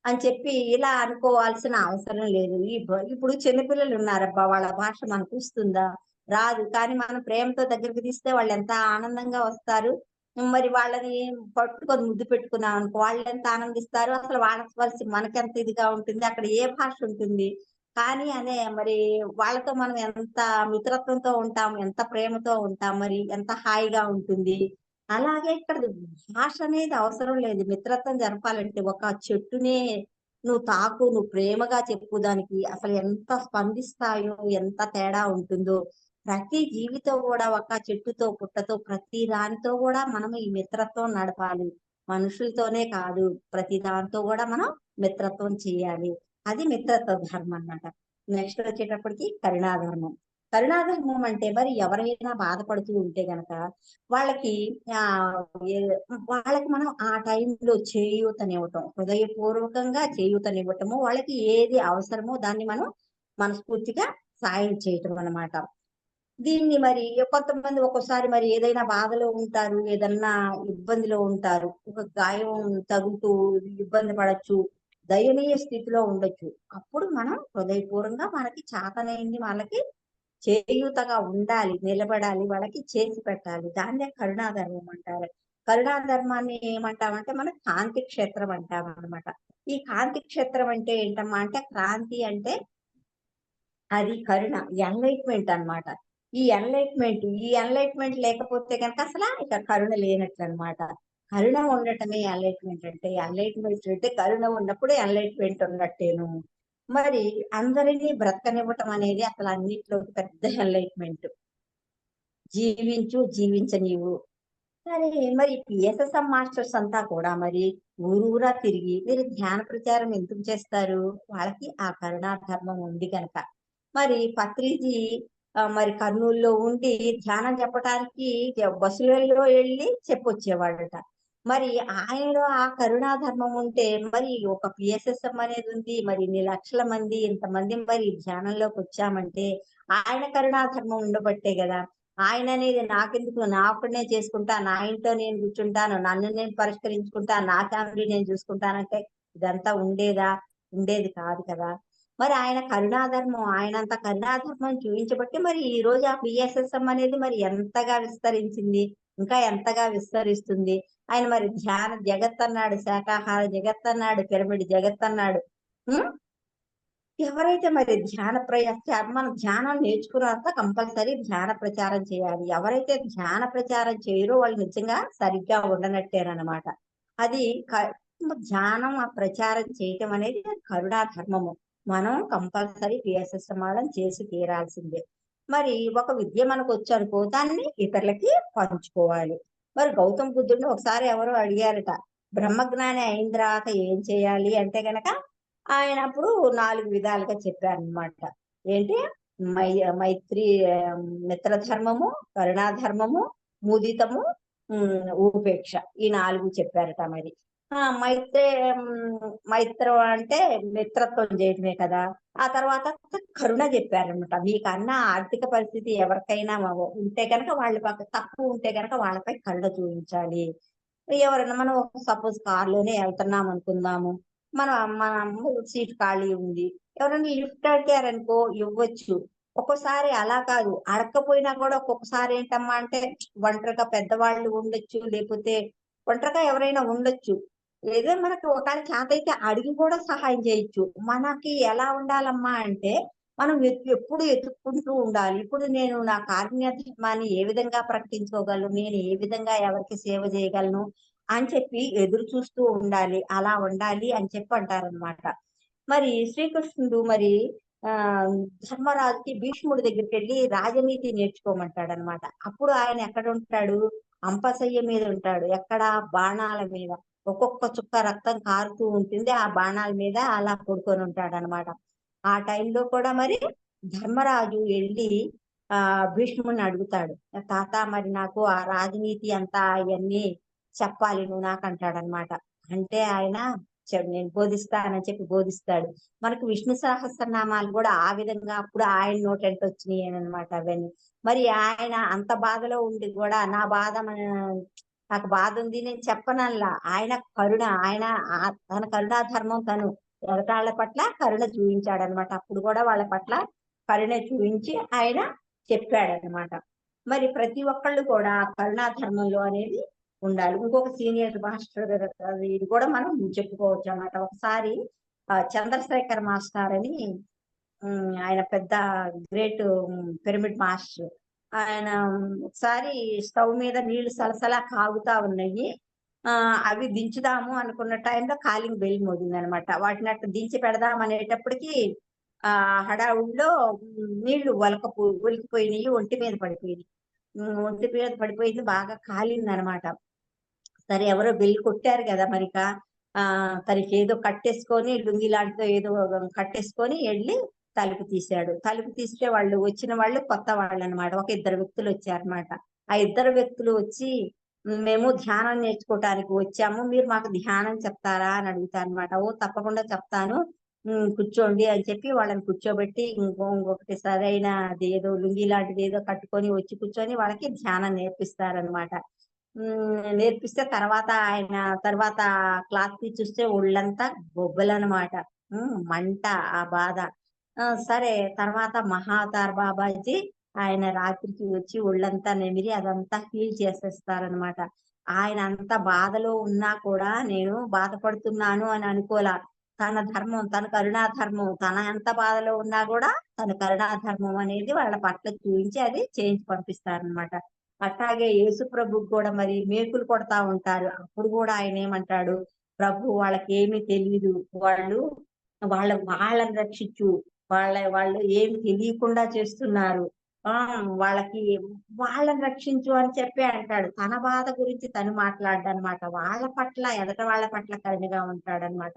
అని చెప్పి ఇలా అనుకోవాల్సిన అవసరం లేదు. ఇప్పుడు చిన్నపిల్లలు ఉన్నారబ్బా, వాళ్ళ భాష మనకు వస్తుందా? రాదు. కానీ మనం ప్రేమతో దగ్గరికి తీస్తే వాళ్ళు ఎంత ఆనందంగా వస్తారు. మరి వాళ్ళని పట్టుకొని ముద్దు పెట్టుకున్నాం అనుకో, వాళ్ళు ఎంత ఆనందిస్తారు. అసలు వాళ్ళ స్పర్శ మనకెంత ఇదిగా ఉంటుంది. అక్కడ ఏ భాష ఉంటుంది? కానీ మరి వాళ్ళతో మనం ఎంత మిత్రత్వంతో ఉంటాం, ఎంత ప్రేమతో ఉంటాం, మరి ఎంత హాయిగా ఉంటుంది. అలాగే ఇక్కడ భాష అనేది అవసరం లేదు. మిత్రత్వం జరపాలంటే ఒక చెట్టునే నువ్వు ప్రేమగా చెప్పు, దానికి అసలు ఎంత స్పందిస్తాయో, ఎంత తేడా ఉంటుందో. ప్రతి జీవితో కూడా ఒక చెట్టుతో, పుట్టతో, ప్రతి దానితో కూడా మనం ఈ మిత్రత్వం నడపాలి. మనుషులతోనే కాదు, ప్రతి దాంతో కూడా మనం మిత్రత్వం చేయాలి. అది మిత్రత్వ ధర్మం అన్నమాట. నెక్స్ట్ వచ్చేటప్పటికి కరుణాధర్మం. కరుణాధర్మం అంటే మరి ఎవరైనా బాధపడుతూ ఉంటే గనక వాళ్ళకి ఆ వాళ్ళకి మనం ఆ టైంలో చేయూతనివ్వటం, హృదయపూర్వకంగా చేయూతనివ్వటము, వాళ్ళకి ఏది అవసరమో దాన్ని మనం మనస్ఫూర్తిగా సాయం చేయటం అన్నమాట. దీన్ని మరి కొంతమంది ఒక్కోసారి మరి ఏదైనా బాధలో ఉంటారు, ఏదన్నా ఇబ్బందిలో ఉంటారు, ఒక గాయం తగులుతూ ఇబ్బంది పడచ్చు, దయనీయ స్థితిలో ఉండొచ్చు. అప్పుడు మనం హృదయపూర్వకంగా మనకి చేతనైంది వాళ్ళకి చేయూతగా ఉండాలి, నిలబడాలి, వాళ్ళకి చేసి పెట్టాలి. దాన్నే కరుణాధర్మం అంటారు. కరుణాధర్మాన్ని ఏమంటామంటే మనం కాంతి క్షేత్రం అంటాం అనమాట. ఈ కాంతి క్షేత్రం అంటే ఏంటమ్మా అంటే, క్రాంతి అంటే అది కరుణ, ఎన్లైట్మెంట్ అన్నమాట. ఈ ఎన్లైట్మెంట్ లేకపోతే కనుక అసలు ఇక కరుణ లేనట్లు అన్నమాట. కరుణ ఉండటమే ఎన్లైట్మెంట్ అంటే. ఎన్లైట్మెంట్ అంటే కరుణ ఉన్నప్పుడు ఎన్లైట్మెంట్ ఉన్నట్టేను. మరి అందరినీ బ్రతకనివ్వటం అనేది అసలు అన్నిట్లో పెద్ద ఎన్లైట్మెంట్. జీవించనీవు. సరే, మరి పిఎస్ఎస్ఎం మాస్టర్స్ అంతా కూడా మరి ఊరూరా తిరిగి మీరు ధ్యాన ప్రచారం ఎందుకు చేస్తారు? వాళ్ళకి ఆ కరుణా ధర్మం ఉంది కనుక. మరి పత్రిజీ మరి కర్నూలులో ఉండి ధ్యానం చెప్పడానికి బస్సులలో వెళ్ళి చెప్పొచ్చేవాడట. మరి ఆయనలో ఆ కరుణా ధర్మం ఉంటే మరి ఒక పిఎస్ఎస్ఎం అనేది ఉంది. మరి ఇన్ని లక్షల మంది, ఇంతమంది మరి ధ్యానంలోకి వచ్చామంటే ఆయన కరుణా ధర్మం ఉండబట్టే కదా. ఆయన అనేది నాకెందుకు, నా ఒక్కడినే చేసుకుంటా, నా ఇంట్లో నేను కూర్చుంటాను, నన్ను నేను పరిష్కరించుకుంటా, నా ఫ్యామిలీ నేను చూసుకుంటానంటే ఇదంతా ఉండేది కాదు కదా. మరి ఆయన కరుణాధర్మం, ఆయనంత కరుణాధర్మం చూపించబట్టి మరి ఈ రోజు ఆ పిఎస్ఎస్ఎం అనేది మరి ఎంతగా విస్తరించింది, ఇంకా ఎంతగా విస్తరిస్తుంది. ఆయన మరి ధ్యాన జగత్ అన్నాడు, శాకాహార జగత్ అన్నాడు, పిరమిడ్ జగత్ అన్నాడు. ఎవరైతే మరి మనం ధ్యానం నేర్చుకున్నాక కంపల్సరీ ధ్యాన ప్రచారం చేయాలి. ఎవరైతే ధ్యాన ప్రచారం చేయరో వాళ్ళు నిజంగా సరిగ్గా ఉండనట్టేనమాట. అది ధ్యానం ఆ ప్రచారం చేయటం అనేది కరుణా ధర్మము. మనం కంపల్సరీ పిఎస్ఎస్ఎం చేసి తీరాల్సిందే. మరి ఒక విద్య మనకు వచ్చనుకో, దాన్ని ఇతరులకి పంచుకోవాలి. మరి గౌతమ బుద్ధుడిని ఒకసారి ఎవరో అడిగారట, బ్రహ్మజ్ఞాని అయిన తర్వాత ఏం చేయాలి అంటే గనక ఆయన అప్పుడు 4 విధాలుగా చెప్పారనమాట. ఏంటి? మైత్రి, మిత్రధర్మము, కరుణాధర్మము, ముదితము, ఉపేక్ష, ఈ 4 చెప్పారట. మరి మైత్రం అంటే మిత్రత్వం చేయటమే కదా. ఆ తర్వాత కరుణ చెప్పారనమాట. మీకన్నా ఆర్థిక పరిస్థితి ఎవరికైనా ఉంటే కనుక వాళ్ళ తక్కువ ఉంటే కనుక వాళ్ళపై కరుణ చూపించాలి. ఎవరైనా మనం సపోజ్ కారులోనే వెళ్తున్నాం అనుకుందాము, మన సీట్ ఖాళీ ఉంది, ఎవరైనా లిఫ్ట్ అడిగారనుకో ఇవ్వచ్చు. ఒక్కోసారి అలా కాదు, అడగకపోయినా కూడా ఒక్కొక్కసారి ఏంటమ్మా అంటే ఒంటరిగా పెద్దవాళ్ళు ఉండొచ్చు, లేకపోతే ఒంటరిగా ఎవరైనా ఉండొచ్చు. ఏదో మనకి ఒకవేళ చేత అయితే అడిగి కూడా సహాయం చేయొచ్చు. మనకి ఎలా ఉండాలమ్మా అంటే మనం ఎప్పుడు ఎతుక్కుంటూ ఉండాలి. ఇప్పుడు నేను నా కారుణ్య ధర్మాన్ని ఏ విధంగా ప్రకటించుకోగలను, నేను ఏ విధంగా ఎవరికి సేవ చేయగలను అని చెప్పి ఎదురు చూస్తూ ఉండాలి. అలా ఉండాలి అని చెప్పి అంటారనమాట. మరి శ్రీకృష్ణుడు మరి ఆ ధర్మరాజుకి భీష్ముడి దగ్గరికి వెళ్ళి రాజనీతి నేర్చుకోమంటాడనమాట. అప్పుడు ఆయన ఎక్కడ ఉంటాడు? అంపశయ్య మీద ఉంటాడు. ఎక్కడ? బాణాల మీద. ఒక్కొక్క చుక్క రక్తం కారుతూ ఉంటుంది. ఆ బాణాల మీద అలా పడుకొని ఉంటాడనమాట. ఆ టైంలో కూడా మరి ధర్మరాజు వెళ్ళి భీష్ముడిని అడుగుతాడు. తాత మరి నాకు ఆ రాజనీతి అంతా ఇవన్నీ చెప్పాలి నువ్వు నాకు అంటాడనమాట. అంటే ఆయన నేను బోధిస్తానని చెప్పి బోధిస్తాడు. మనకు విష్ణు సహస్రనామాలు కూడా ఆ విధంగా అప్పుడు ఆయన నోటెంట వచ్చినాయి అనమాట అవన్నీ. మరి ఆయన అంత బాధలో ఉండి కూడా నా బాధ నాకు బాధ ఉంది నేను చెప్పనల్లా. ఆయన కరుణ, ఆయన తన కరుణా ధర్మం తను ఎగతాళ్ల పట్ల కరుణ చూపించాడనమాట. అప్పుడు కూడా వాళ్ళ పట్ల కరుణ చూపించి ఆయన చెప్పాడనమాట. మరి ప్రతి ఒక్కళ్ళు కూడా కరుణా ధర్మంలో అనేది ఉండాలి. ఇంకొక సీనియర్ మాస్టర్ ఇది కూడా మనం చెప్పుకోవచ్చు అన్నమాట. ఒకసారి చంద్రశేఖర్ మాస్టర్ అని ఆయన పెద్ద గ్రేట్ పిరమిడ్ మాస్టర్. ఆయన ఒకసారి స్టవ్ మీద నీళ్లు సలసలా కాగుతా ఉన్నాయి. అవి దించుదాము అనుకున్న టైంలో కాలింగ్ బెల్ మోగింది అనమాట. వాటిని అట్లా దించి పెడదాం అనేటప్పటికి హడావుడిలో నీళ్లు ఒలికిపోయినాయి, ఒంటి మీద పడిపోయినాయి. ఒంటి మీద పడిపోయింది, బాగా కాలింది అనమాట. సరే ఎవరో బెల్ కొట్టారు కదా మరిక తనకి ఏదో కట్టేసుకొని లుంగి లాంటితో ఏదో కట్టేసుకొని వెళ్ళి తలుపు తీశాడు. తలుపు తీస్తే వాళ్ళు వచ్చిన వాళ్ళు కొత్త వాళ్ళు అనమాట. ఒక ఇద్దరు వ్యక్తులు వచ్చారనమాట. ఆ ఇద్దరు వ్యక్తులు వచ్చి మేము ధ్యానం నేర్చుకోవటానికి వచ్చాము, మీరు మాకు ధ్యానం చెప్తారా అని అడుగుతారు అనమాట. ఓ తప్పకుండా చెప్తాను, కూర్చోండి అని చెప్పి వాళ్ళని కూర్చోబెట్టి ఇంకొకటి సరైన ఏదో లుంగి లాంటిది ఏదో కట్టుకొని వచ్చి కూర్చొని వాళ్ళకి ధ్యానం నేర్పిస్తారనమాట. నేర్పిస్తే తర్వాత క్లాస్ చూస్తే ఒళ్ళంతా బొబ్బలనమాట. మంట, ఆ బాధ. సరే తర్వాత మహావతార్ బాబాజీ ఆయన రాత్రికి వచ్చి ఒళ్ళంతా నెమిరి అదంతా హీల్ చేసేస్తారనమాట. ఆయన అంత బాధలో ఉన్నా కూడా నేను బాధపడుతున్నాను అని అనుకోలా. తన ధర్మం, తన కరుణా ధర్మం, తన ఎంత బాధలో ఉన్నా కూడా తన కరుణా ధర్మం అనేది వాళ్ళ పట్ల చూపించి అది చేయించి పంపిస్తారనమాట. అట్లాగే యేసు ప్రభుకు కూడా మరి మేకులు కొడతా ఉంటారు. అప్పుడు కూడా ఆయన ఏమంటాడు? ప్రభు వాళ్ళకి ఏమీ తెలియదు, వాళ్ళని రక్షించు, వాళ్ళు ఏమి తెలియకుండా చేస్తున్నారు, వాళ్ళని రక్షించు అని చెప్పి అంటాడు. తన బాధ గురించి తను మాట్లాడనమాట. వాళ్ళ పట్ల వాళ్ళ పట్ల కరుణగా ఉంటాడనమాట.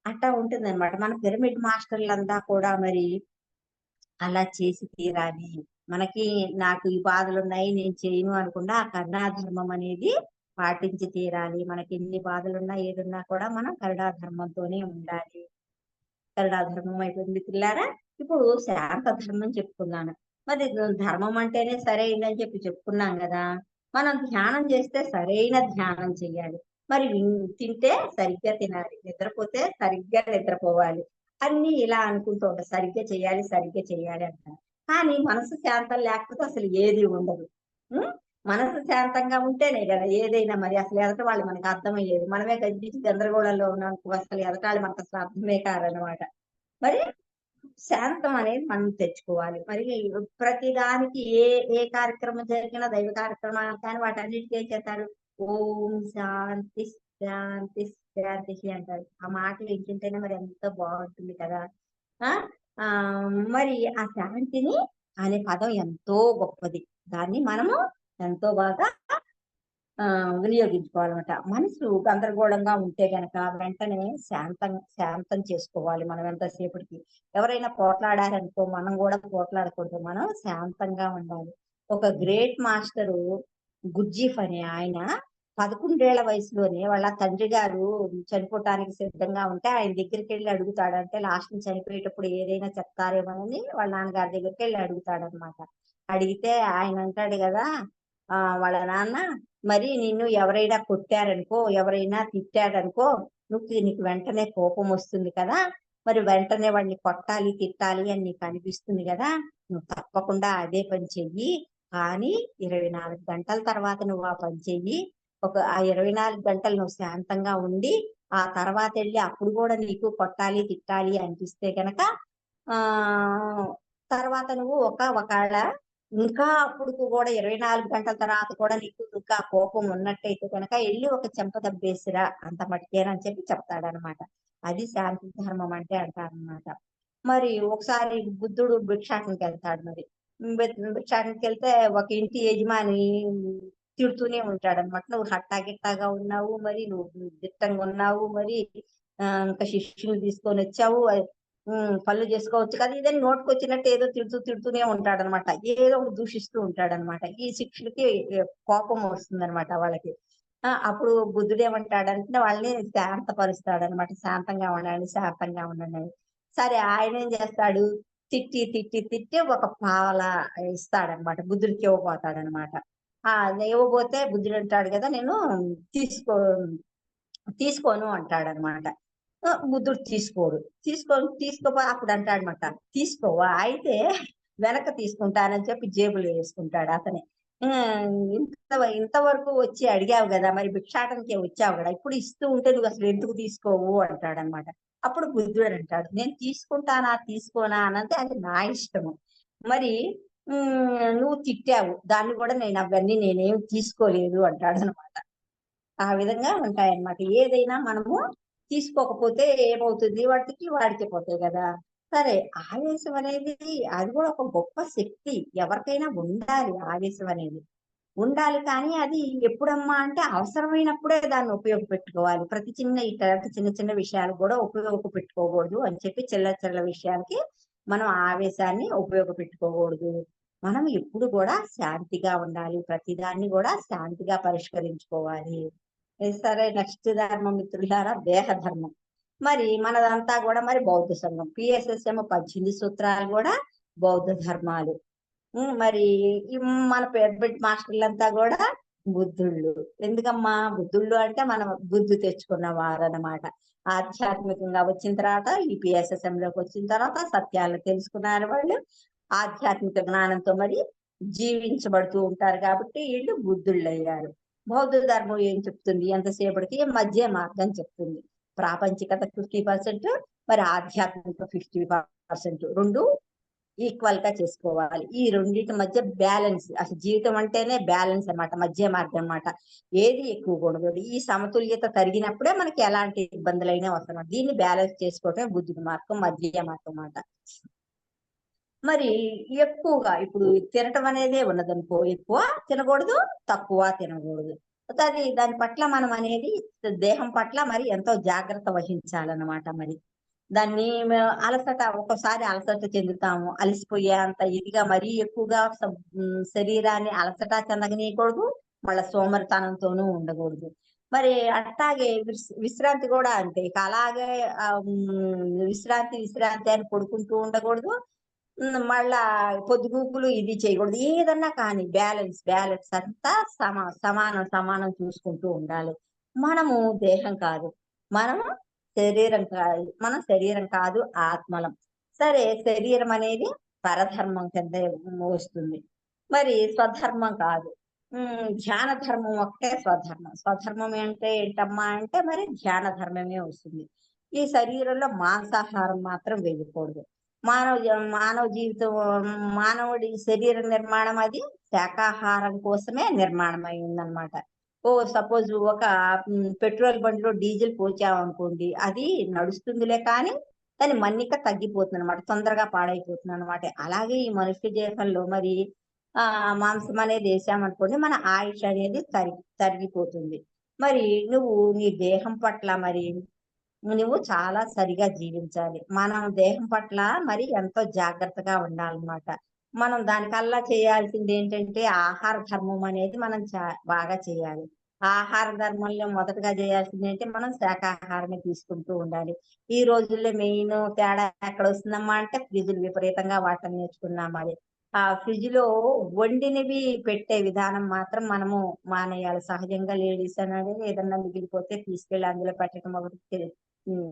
అట్టా ఉంటుందన్నమాట. మన పిరమిడ్ మాస్టర్లంతా కూడా మరి అలా చేసి తీరాలి. మనకి నాకు ఈ బాధలు ఉన్నాయి నేను చేయను అనుకుండా ఆ కరుణాధర్మం అనేది పాటించి తీరాలి. మనకి ఎన్ని బాధలున్నా ఏదున్నా కూడా మనం కరుణాధర్మంతోనే ఉండాలి. కరుణాధర్మం అయిపోయింది పిల్లారా. ఇప్పుడు శాంత ధర్మం చెప్పుకున్నాను. మరి ధర్మం అంటేనే సరైందని చెప్పి చెప్పుకున్నాం కదా. మనం ధ్యానం చేస్తే సరైన ధ్యానం చెయ్యాలి. మరి తింటే సరిగ్గా తినాలి, నిద్రపోతే సరిగ్గా నిద్రపోవాలి. అన్ని ఇలా అనుకుంటూ ఉంటారు, సరిగ్గా చెయ్యాలి అంటారు. కానీ మనసు శాంతం లేకపోతే అసలు ఏది ఉండదు. మనసు శాంతంగా ఉంటేనే కదా ఏదైనా. మరి అసలు ఎదట వాళ్ళు మనకు అర్థమయ్యేది. మనమే గజిబిజి గందరగోళంలో ఉన్నాం, అసలు ఎదటాళ్ళు మనకు అసలు అర్థమే కాదనమాట. మరి శాంతం అనేది మనం తెచ్చుకోవాలి. మరి ప్రతి దానికి ఏ ఏ కార్యక్రమం జరిగినా, దైవ కార్యక్రమాలు కానీ వాటన్నిటికీ ఏం చేస్తారు? ఓం శాంతి శాంతి శాంతి అంటారు. ఆ మాట వింటుంటేనే మరి ఎంత బాగుంటుంది కదా. మరి ఆ శాంతిని అనే పదం ఎంతో గొప్పది. దాన్ని మనము ఎంతో బాగా వినియోగించుకోవాలన్నమాట. మనసు గందరగోళంగా ఉంటే గనక వెంటనే శాంతం చేసుకోవాలి. మనం ఎంతసేపటికి ఎవరైనా పోట్లాడారనుకో మనం కూడా పోట్లాడకూడదు, మనం శాంతంగా ఉండాలి. ఒక గ్రేట్ మాస్టరు గుర్జీఫ్ అనే ఆయన 11 ఏళ్ల వయసులోనే వాళ్ళ తండ్రి గారు చనిపోవటానికి సిద్ధంగా ఉంటే ఆయన దగ్గరికి వెళ్ళి అడుగుతాడు. అంటే లాస్ట్ ని చనిపోయేటప్పుడు ఏదైనా చెప్తారేమోనని వాళ్ళ నాన్నగారి దగ్గరికి వెళ్ళి అడుగుతాడనమాట. అడిగితే ఆయన అంటాడు కదా వాళ్ళ నాన్న, మరి నిన్ను ఎవరైనా కొట్టారనుకో, ఎవరైనా తిట్టారనుకో, నీకు వెంటనే కోపం వస్తుంది కదా. మరి వెంటనే వాడిని కొట్టాలి తిట్టాలి అని నీకు అనిపిస్తుంది కదా. నువ్వు తప్పకుండా అదే పని చెయ్యి. కానీ 24 గంటల తర్వాత నువ్వు ఆ పని చెయ్యి. ఆ 24 గంటలు నువ్వు శాంతంగా ఉండి ఆ తర్వాత వెళ్ళి అప్పుడు కూడా నీకు కొట్టాలి తిట్టాలి అనిపిస్తే కనుక ఆ తర్వాత నువ్వు ఒకవేళ ఇంకా అప్పుడు కూడా 24 గంటల తర్వాత కూడా నీకు ఇంకా కోపం ఉన్నట్టయితే కనుక వెళ్ళి ఒక చెంప దబ్బేసిరా అంత మటుకేనని చెప్పి చెప్తాడనమాట. అది శాంతి ధర్మం అంటే అంటారనమాట. మరి ఒకసారి బుద్ధుడు భిక్షాటనకి వెళ్తాడు. మరి భిక్షాటనకి వెళ్తే ఒక ఇంటి యజమాని తిడుతూనే ఉంటాడనమాట. నువ్వు హట్టాగిట్టాగా ఉన్నావు, మరి నువ్వు దిట్టంగా ఉన్నావు, మరి ఇంకా శిష్యులు తీసుకొని వచ్చావు, పనులు చేసుకోవచ్చు కదా, ఇదని నోటుకొచ్చినట్టు ఏదో తిడుతూనే ఉంటాడనమాట. ఏదో ఒకటి దూషిస్తూ ఉంటాడనమాట. ఈ శిష్యులకి కోపం వస్తుందనమాట వాళ్ళకి. అప్పుడు బుద్ధుడు ఏమంటాడంటే వాళ్ళని శాంతపరుస్తాడనమాట. శాంతంగా ఉండండి, శాంతంగా ఉండండి అని. సరే ఆయన ఏం చేస్తాడు, తిట్టి ఒక పావలా ఇస్తాడనమాట. బుద్ధుడికి ఇవ్వబోతాడనమాట. ఇవ్వబోతే బుద్ధుడు అంటాడు కదా, నేను తీసుకోను అంటాడనమాట. బుద్ధుడు తీసుకోపో అప్పుడు అంటాడనమాట, తీసుకోవా అయితే వెనక తీసుకుంటానని చెప్పి జేబులో వేసుకుంటాడు అతనే. ఇంతవరకు వచ్చి అడిగావు కదా, మరి భిక్షాటనకే వచ్చావు కదా, ఇప్పుడు ఇస్తూ ఉంటే నువ్వు అసలు ఎందుకు తీసుకోవు అంటాడనమాట. అప్పుడు బుద్ధుడు అంటాడు, నేను తీసుకుంటానా తీసుకోనా అనంటే అది నా ఇష్టము. మరి నువ్వు తిట్టావు, దాన్ని కూడా అవన్నీ నేనేం తీసుకోలేదు అంటాడనమాట. ఆ విధంగా ఉంటాయన్నమాట. ఏదైనా మనము తీసుకోకపోతే ఏమవుతుంది, వాడికి పోతాయి కదా. సరే, ఆవేశం అనేది అది కూడా ఒక గొప్ప శక్తి. ఎవరికైనా ఉండాలి ఆవేశం అనేది. ఉండాలి, కానీ అది ఎప్పుడమ్మా అంటే అవసరమైనప్పుడే దాన్ని ఉపయోగపెట్టుకోవాలి. ప్రతి ఇట్లాంటి చిన్న విషయాలు కూడా ఉపయోగపెట్టుకోకూడదు అని చెప్పి చిల్ల విషయాలకి మనం ఆవేశాన్ని ఉపయోగపెట్టుకోకూడదు. మనం ఎప్పుడు కూడా శాంతిగా ఉండాలి. ప్రతిదాన్ని కూడా శాంతిగా పరిష్కరించుకోవాలి. సరే, నెక్స్ట్ ధర్మం మిత్రులారా దేహ ధర్మం. మరి మనదంతా కూడా మరి బౌద్ధ సంఘం. PSSM 18 సూత్రాలు కూడా బౌద్ధ ధర్మాలు. మరి మన ఫేవరెట్ మాస్టర్లంతా కూడా బుద్ధుళ్ళు. ఎందుకమ్మా బుద్ధుళ్ళు అంటే మనం బుద్ధి తెచ్చుకున్న వారు అన్నమాట. ఆధ్యాత్మికంగా వచ్చిన తర్వాత ఈ PSSM లోకి వచ్చిన తర్వాత సత్యాలు తెలుసుకున్నారు వాళ్ళు. ఆధ్యాత్మిక జ్ఞానంతో మరి జీవించబడుతూ ఉంటారు కాబట్టి వీళ్ళు బుద్ధుళ్ళు అయ్యారు. బౌద్ధ ధర్మం ఏం చెప్తుంది, ఎంతసేపటికి మధ్య మార్గం చెప్తుంది. ప్రాపంచికత 50%, మరి ఆధ్యాత్మిక 50%, రెండు ఈక్వల్ గా చేసుకోవాలి. ఈ రెండింటి మధ్య బ్యాలెన్స్, అసలు జీవితం అంటేనే బ్యాలెన్స్ అన్నమాట, మధ్య మార్గం అన్నమాట. ఏది ఎక్కువ కూడదు. ఈ సమతుల్యత తరిగినప్పుడే మనకి ఎలాంటి ఇబ్బందులైనా వస్తున్నాయి. దీన్ని బ్యాలెన్స్ చేసుకోవటమే బుద్ధుడి మార్గం, మధ్య మార్గం అన్నమాట. మరి ఎక్కువగా ఇప్పుడు తినటం అనేదే ఉన్నదనుకో, ఎక్కువ తినకూడదు, తక్కువ తినకూడదు. దాని పట్ల మనం అనేది దేహం పట్ల మరి ఎంతో జాగ్రత్త వహించాలన్నమాట. మరి దాన్ని అలసట, ఒక్కోసారి అలసట చెందుతాము, అలసిపోయేంత ఇదిగా మరీ ఎక్కువగా శరీరాన్ని అలసట చెందగనీయకూడదు, మళ్ళీ సోమరితనంతోనూ ఉండకూడదు. మరి అట్లాగే విశ్రాంతి కూడా అంతే. ఇక అలాగే విశ్రాంతి అని పడుకుంటూ ఉండకూడదు, మళ్ళా పొద్దుగూకులు ఇది చేయకూడదు. ఏదన్నా కానీ బ్యాలెన్స్ అంతా సమానం చూసుకుంటూ ఉండాలి. మనము దేహం కాదు, మనము శరీరం కాదు, ఆత్మలం. సరే, శరీరం అనేది పరధర్మం కింద వస్తుంది, మరి స్వధర్మం కాదు. ధ్యాన ధర్మం ఒకటే స్వధర్మం అంటే ఏంటమ్మా అంటే మరి ధ్యాన ధర్మమే వస్తుంది. ఈ శరీరంలో మాంసాహారం మాత్రం వేయకూడదు. మానవ జీవితం, మానవుడి శరీర నిర్మాణం అది శాకాహారం కోసమే నిర్మాణం అయిందనమాట. సపోజ్ ఒక పెట్రోల్ బండిలో డీజిల్ పోచామనుకోండి, అది నడుస్తుందిలే కానీ దాని మన్నిక తగ్గిపోతుంది అనమాట, తొందరగా పాడైపోతుంది అనమాట. అలాగే ఈ మనుష్య దేహంలో మరి మాంసం అనేది వేసామనుకోండి, మన ఆయుష్ అనేది తరిగిపోతుంది. మరి నువ్వు నీ దేహం పట్ల మరి నువ్వు చాలా సరిగా జీవించాలి. మనం దేహం పట్ల మరి ఎంతో జాగ్రత్తగా ఉండాలన్నమాట. మనం దానికల్లా చేయాల్సింది ఏంటంటే ఆహార ధర్మం అనేది మనం బాగా చేయాలి. ఆహార ధర్మంలో మొదటగా చేయాల్సింది ఏంటి, మనం శాకాహారమే తీసుకుంటూ ఉండాలి. ఈ రోజుల్లో మెయిన్ తేడా ఎక్కడ వస్తుందమ్మా అంటే ఫ్రిడ్జ్లు విపరీతంగా వాడటం నేర్చుకున్నాం. మరి ఆ ఫ్రిడ్జ్ లో వండినవి పెట్టే విధానం మాత్రం మనము మానేయాలి. సహజంగా లేడీస్ అనేది ఏదన్నా మిగిలిపోతే తీసుకెళ్లి అందులో పెట్టడం ఒకటి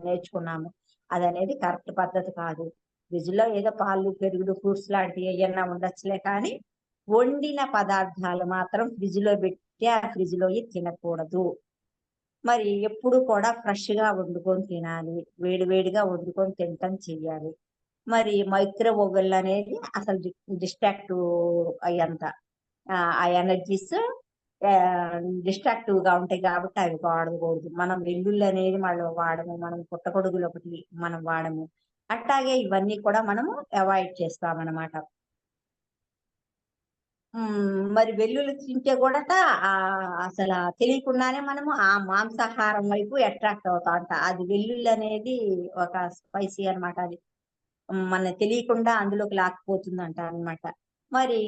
నేర్చుకున్నాము. అది అనేది కరెక్ట్ పద్ధతి కాదు. ఫ్రిడ్జ్ లో ఏదో పాలు, పెరుగుడు, ఫ్రూట్స్ లాంటివి ఏమన్నా ఉండొచ్చులే, కానీ వండిన పదార్థాలు మాత్రం ఫ్రిడ్జ్ లో ఆ ఫ్రిడ్జ్ లో తినకూడదు. మరి ఎప్పుడు కూడా ఫ్రెష్ గా వండుకొని తినాలి, వేడి వేడిగా వండుకొని తినటం చెయ్యాలి. మరి మైక్రోవేవ్ అనేది అసలు డిస్ట్రాక్ట్ అయ్యంత ఆ ఎనర్జీస్ డిస్ట్రాక్టివ్ గా ఉంటాయి కాబట్టి అవి వాడకూడదు. మనం వెల్లుల్లి అనేది మనం వాడము, మనం పుట్టగొడుగులు ఒకటి మనం వాడము. అట్లాగే ఇవన్నీ కూడా మనము అవాయిడ్ చేస్తామన్నమాట. మరి వెల్లుల్లి తింటే కూడా అసలు తెలియకుండానే మనము ఆ మాంసాహారం వైపు అట్రాక్ట్ అవుతా అంట. అది వెల్లుల్లి అనేది ఒక స్పైసీ అన్నమాట. అది మన తెలియకుండా అందులోకి లాక్కుపోతుందంట అన్నమాట. మరి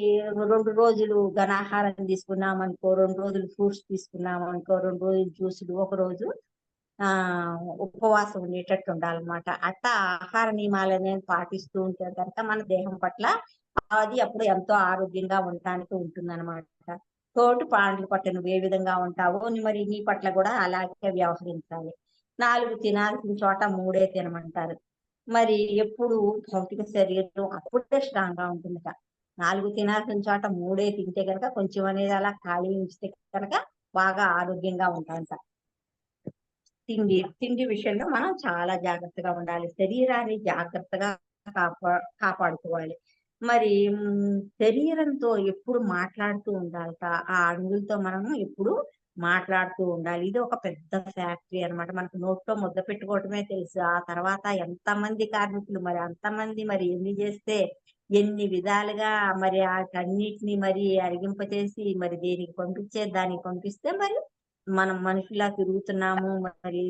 2 రోజులు ఘనాహారం తీసుకున్నామనుకో, 2 రోజులు ఫ్రూట్స్ తీసుకున్నామనుకో, 2 రోజులు జ్యూసులు, ఒక రోజు ఉపవాసం ఉండేటట్టు ఉండాలన్నమాట. అట్టా ఆహార నియమాలనేవి పాటిస్తూ ఉంటే కనుక మన దేహం పట్ల అది అప్పుడు ఎంతో ఆరోగ్యంగా ఉండటానికి ఉంటుందన్నమాట. తోటి పాండ్లు పట్ల నువ్వు ఏ విధంగా ఉంటావో మరి నీ పట్ల కూడా అలాగే వ్యవహరించాలి. 4 తినాల్సిన చోట 3 తినమంటారు. మరి ఎప్పుడు భౌతిక శరీరం అప్పుడే స్ట్రాంగ్ గా ఉంటుందట. 4 తినాల్సిన చోట 3 తింటే కనుక కొంచెం అనేది అలా ఖాళీ ఉంచితే కనుక బాగా ఆరోగ్యంగా ఉంటాయంట. తిండి విషయంలో మనం చాలా జాగ్రత్తగా ఉండాలి. శరీరాన్ని జాగ్రత్తగా కాపాడుకోవాలి. మరి శరీరంతో ఎప్పుడు మాట్లాడుతూ ఉండాలట. ఆ అడుగులతో మనము ఎప్పుడు మాట్లాడుతూ ఉండాలి. ఇది ఒక పెద్ద ఫ్యాక్టరీ అన్నమాట. మనకు నోట్లో ముద్ద పెట్టుకోవటమే తెలుసు. ఆ తర్వాత ఎంతమంది కార్మికులు మరి అంతమంది మరి ఎన్ని చేస్తే ఎన్ని విధాలుగా మరి వాటన్నిటిని మరి అరిగింపచేసి మరి దేనికి దానికి పంపిస్తే మరి మనం మనుషులా తిరుగుతున్నాము. మరి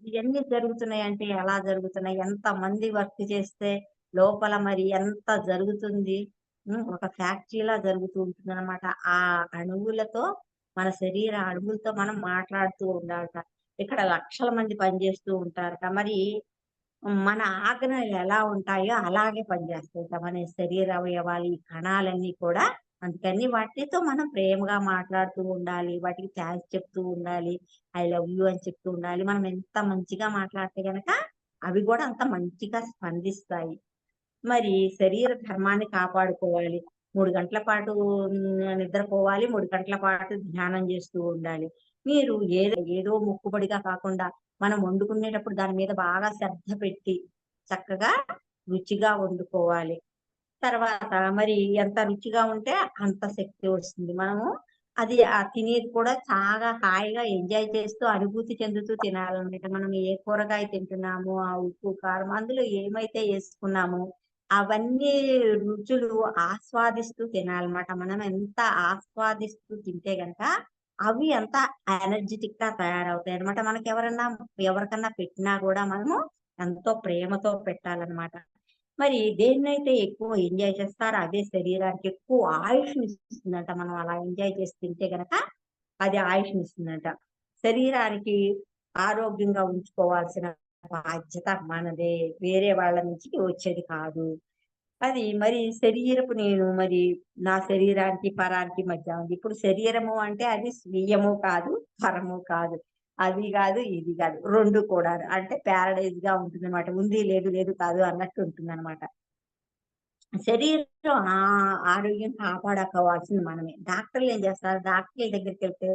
ఇవన్నీ జరుగుతున్నాయి అంటే ఎలా జరుగుతున్నాయి? ఎంతమంది వర్క్ చేస్తే లోపల మరి ఎంత జరుగుతుంది? ఒక ఫ్యాక్టరీలా జరుగుతూ ఉంటుందన్నమాట. ఆ అణువులతో మన శరీర అణువులతో మనం మాట్లాడుతూ ఉండాలట. ఇక్కడ లక్షల మంది పనిచేస్తూ ఉంటారట. మరి మన ఆజ్ఞలు ఎలా ఉంటాయో అలాగే పనిచేస్తాయట మన శరీర అవయవాలు, ఈ కణాలన్నీ కూడా. అందుకని వాటితో మనం ప్రేమగా మాట్లాడుతూ ఉండాలి. వాటికి థ్యాంక్స్ చెప్తూ ఉండాలి. ఐ లవ్ యూ అని చెప్తూ ఉండాలి. మనం ఎంత మంచిగా మాట్లాడితే గనక అవి కూడా అంత మంచిగా స్పందిస్తాయి. మరి శరీర ధర్మాన్ని కాపాడుకోవాలి. 3 గంటల పాటు నిద్రపోవాలి. 3 గంటల పాటు ధ్యానం చేస్తూ ఉండాలి. మీరు ఏదో మొక్కుబడిగా కాకుండా మనం వండుకునేటప్పుడు దాని మీద బాగా శ్రద్ధ పెట్టి చక్కగా రుచిగా వండుకోవాలి. తర్వాత మరి ఎంత రుచిగా ఉంటే అంత శక్తి వస్తుంది. మనము అది తినేది కూడా చాలా హాయిగా ఎంజాయ్ చేస్తూ అనుభూతి చెందుతూ తినాలన్నమాట. మనం ఏ కూరగాయ తింటున్నామో ఆ ఉప్పు, కారం అందులో ఏమైతే వేసుకున్నామో అవన్నీ రుచులు ఆస్వాదిస్తూ తినాలన్నమాట. మనం ఎంత ఆస్వాదిస్తూ తింటే గనక అవి అంత ఎనర్జిటిక్ గా తయారవుతాయి అన్నమాట. మనకి ఎవరికన్నా పెట్టినా కూడా మనము ఎంతో ప్రేమతో పెట్టాలన్నమాట. మరి దేన్నైతే ఎక్కువ ఎంజాయ్ చేస్తారో అదే శరీరానికి ఎక్కువ ఆయుష్నిస్తుందంట. మనం అలా ఎంజాయ్ చేసి తింటే గనక అది ఆయుష్నిస్తుందంట. శరీరానికి ఆరోగ్యంగా ఉంచుకోవాల్సిన బాధ్యత మనదే. వేరే వాళ్ళ నుంచి వచ్చేది కాదు. అది మరి నేను మరి నా శరీరానికి, పరానికి మధ్య ఉంది. ఇప్పుడు శరీరము అంటే అది స్వీయము కాదు, పరము కాదు. అది కాదు, ఇది కాదు. 2 కూడా. అంటే ప్యారడైజ్ గా ఉంటుందన్నమాట. ఉంది, లేదు, లేదు కాదు అన్నట్టు ఉంటుందన్నమాట. శరీరం ఆరోగ్యం కాపాడుకోవాల్సింది మనమే. డాక్టర్లు ఏం చేస్తారు? డాక్టర్ల దగ్గరికెళ్తే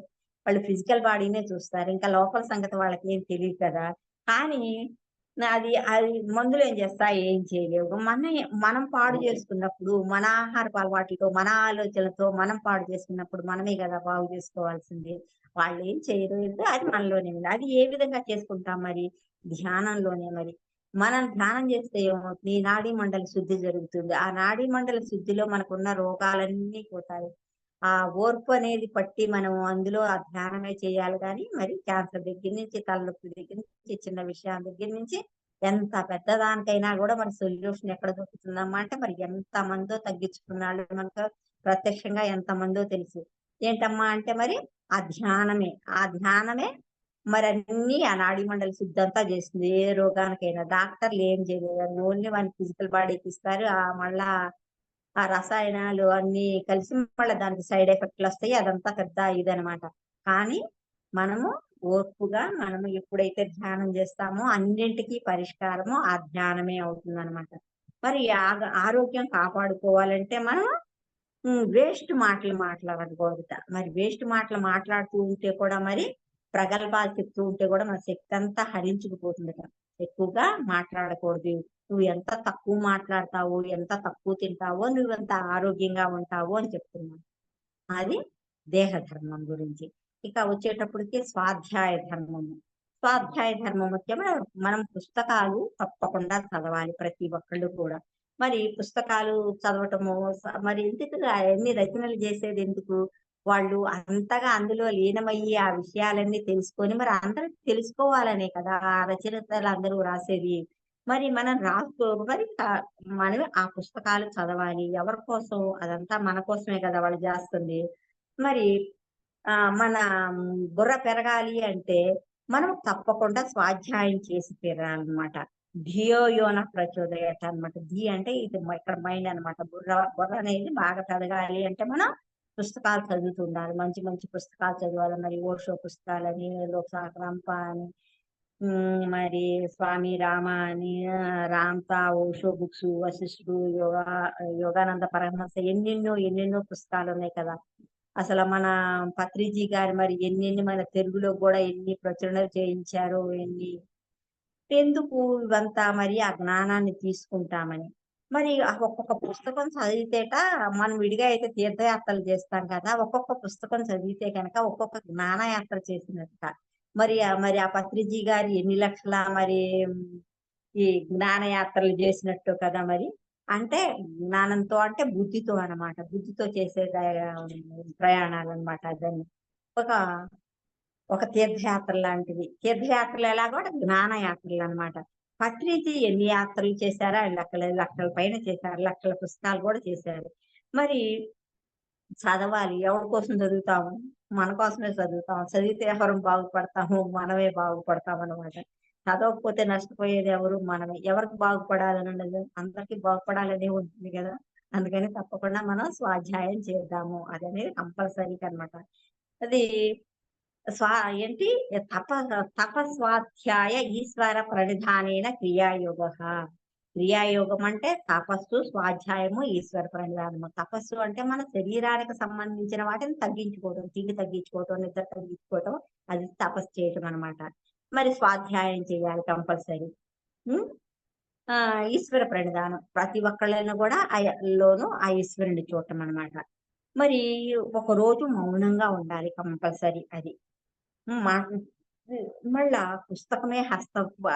వాళ్ళు ఫిజికల్ బాడీనే చూస్తారు. ఇంకా లోపల సంగతి వాళ్ళకేం తెలీదు కదా! కానీ అది మందులు ఏం చేస్తాయి? ఏం చేయలేవు. మనం పాడు చేసుకున్నప్పుడు, మన ఆహారపు అలవాట్లతో, మన ఆలోచనలతో మనం పాడు చేసుకున్నప్పుడు మనమే కదా బాగు చేసుకోవాల్సింది. వాళ్ళేం చేయలేదు. అది మనలోనే ఉంది. అది ఏ విధంగా చేసుకుంటాం మరి? ధ్యానంలోనే మరి. మనం ధ్యానం చేస్తే ఏమవుతుంది? నాడీ మండలి శుద్ధి జరుగుతుంది. ఆ నాడీ మండలి శుద్ధిలో మనకున్న రోగాలన్నీ పోతాయి. ఆ ఓర్పు అనేది పట్టి మనం అందులో ఆ ధ్యానమే చేయాలి గానీ, మరి క్యాన్సర్ దగ్గర నుంచి, తలనొప్పి దగ్గర నుంచి, చిన్న విషయాల దగ్గర నుంచి ఎంత పెద్దదానికైనా గూడా మన సొల్యూషన్ ఎక్కడ దొరుకుతుందమ్మా అంటే, మరి ఎంతమందో తగ్గించుకున్నాళ్ళు మనకు ప్రత్యక్షంగా ఎంతమందో తెలుసు. ఏంటమ్మా అంటే మరి ఆ ధ్యానమే. ఆ ధ్యానమే మరన్నీ ఆ నాడీ మండలి శుద్ధంతా చేస్తుంది. ఏ రోగానికైనా. డాక్టర్లు ఏం చేయలేరు. ఓన్లీ మన ఫిజికల్ బాడీకి ఇస్తారు. మళ్ళా ఆ రసాయనాలు అన్నీ కలిసి మళ్ళా దానికి సైడ్ ఎఫెక్ట్‌లొస్తాయి. అదంతా పెద్ద ఇదనమాట. కానీ మనము ఓర్పుగా మనము ఎప్పుడైతే ధ్యానం చేస్తామో అన్నింటికి పరిష్కారము ఆ ధ్యానమే అవుతుందనమాట. మరి ఆరోగ్యం కాపాడుకోవాలంటే మనం వేస్ట్ మాటలు మాట్లాడకూడదుట. మరి వేస్ట్ మాటలు మాట్లాడుతూ ఉంటే కూడా మరి ప్రగల్భాలు చెప్తూ ఉంటే కూడా మన శక్తి అంతా హరించుకుపోతుందట. ఎక్కువగా మాట్లాడకూడదు. నువ్వు ఎంత తక్కువ మాట్లాడతావో, ఎంత తక్కువ తింటావో, నువ్వెంత ఆరోగ్యంగా ఉంటావో అని చెప్తున్నాను. అది దేహ ధర్మం గురించి. ఇక వచ్చేటప్పటికి స్వాధ్యాయ ధర్మము. స్వాధ్యాయ ధర్మం వచ్చేమో మనం పుస్తకాలు తప్పకుండా చదవాలి ప్రతి ఒక్కళ్ళు కూడా. మరి పుస్తకాలు చదవటము మరి ఎందుకు అన్ని రచనలు చేసేది ఎందుకు? వాళ్ళు అంతగా అందులో లీనమయ్యి ఆ విషయాలన్నీ తెలుసుకొని మరి అందరికి తెలుసుకోవాలనే కదా ఆ రచయితలు అందరూ రాసేది. మరి మనం మరి మనమే ఆ పుస్తకాలు చదవాలి. ఎవరి కోసం? అదంతా మన కోసమే కదా వాళ్ళు చేస్తుంది. మరి మన బుర్ర పెరగాలి అంటే మనం తప్పకుండా స్వాధ్యాయం చేసి తీరాలన్నమాట. ధియో యోన ప్రచోదయత అన్నమాట. ధీ అంటే ఇది ఇక్కడ మైండ్ అన్నమాట. బుర్ర అనేది బాగా పెరగాలి అంటే మనం పుస్తకాలు చదువుతూ ఉండాలి. మంచి మంచి పుస్తకాలు చదవాలి. మరి ఓషో పుస్తకాలని, లోకసాగరంప అని, మరి స్వామి రామ అని, రామ్తా, ఓషో బుక్స్, వశిష్ఠుడు, యోగానంద పరమహంస ఎన్నెన్నో ఎన్నెన్నో పుస్తకాలు ఉన్నాయి కదా. అసలు మన పత్రిజీ గారు మరి ఎన్నెన్ని మన తెలుగులో కూడా ఎన్ని ప్రచురణలు చేయించారో ఎందుకు ఇవంతా మరి ఆ జ్ఞానాన్ని తీసుకుంటామని. మరి ఒక్కొక్క పుస్తకం చదివితేట మనం విడిగా అయితే తీర్థయాత్రలు చేస్తాం కదా. ఒక్కొక్క పుస్తకం చదివితే కనుక ఒక్కొక్క జ్ఞానయాత్ర చేసినట్ట. మరి ఆ పత్రిజీ గారు ఎన్ని లక్షల మరి ఈ జ్ఞానయాత్రలు చేసినట్టు కదా మరి. అంటే జ్ఞానంతో అంటే బుద్ధితో అన్నమాట. బుద్ధితో చేసే ప్రయాణాలు అన్నమాట. దాన్ని ఒక ఒక తీర్థయాత్ర లాంటిది. తీర్థయాత్రలు ఎలాగో జ్ఞానయాత్రలు అన్నమాట. పత్రిజీ ఎన్ని యాత్రలు చేశారో లక్షల పైన చేశారు. లక్షల పుస్తకాలు కూడా చేశారు. మరి చదవాలి. ఎవరి కోసం చదువుతాము? మన కోసమే చదువుతాం. చదివితే ఎవరం బాగుపడతాము? మనమే బాగుపడతాం అన్నమాట. చదవకపోతే నష్టపోయేది ఎవరు? మనమే. ఎవరికి బాగుపడాలని ఉండదు? అందరికీ బాగుపడాలనే ఉంటుంది కదా. అందుకని తప్పకుండా మనం స్వాధ్యాయం చేద్దాము. అదనేది కంపల్సరీ అన్నమాట. అది స్వా ఏంటి తపస్వాధ్యాయ ఈశ్వర ప్రణిధానేన క్రియాయోగః. క్రియాయోగం అంటే తపస్సు, స్వాధ్యాయము, ఈశ్వర ప్రణిధానము. తపస్సు అంటే మన శరీరానికి సంబంధించిన వాటిని తగ్గించుకోవడం, తిండి తగ్గించుకోవటం, నిద్ర తగ్గించుకోవటం, అది తపస్సు చేయటం అన్నమాట. మరి స్వాధ్యాయం చేయాలి కంపల్సరీ. ఈశ్వర ప్రణిధానం ప్రతి ఒక్కళ్ళను కూడా ఆ ఈశ్వరుని చూడటం అన్నమాట. మరి ఒక రోజు మౌనంగా ఉండాలి కంపల్సరీ అది. మా మళ్ళా పుస్తకమే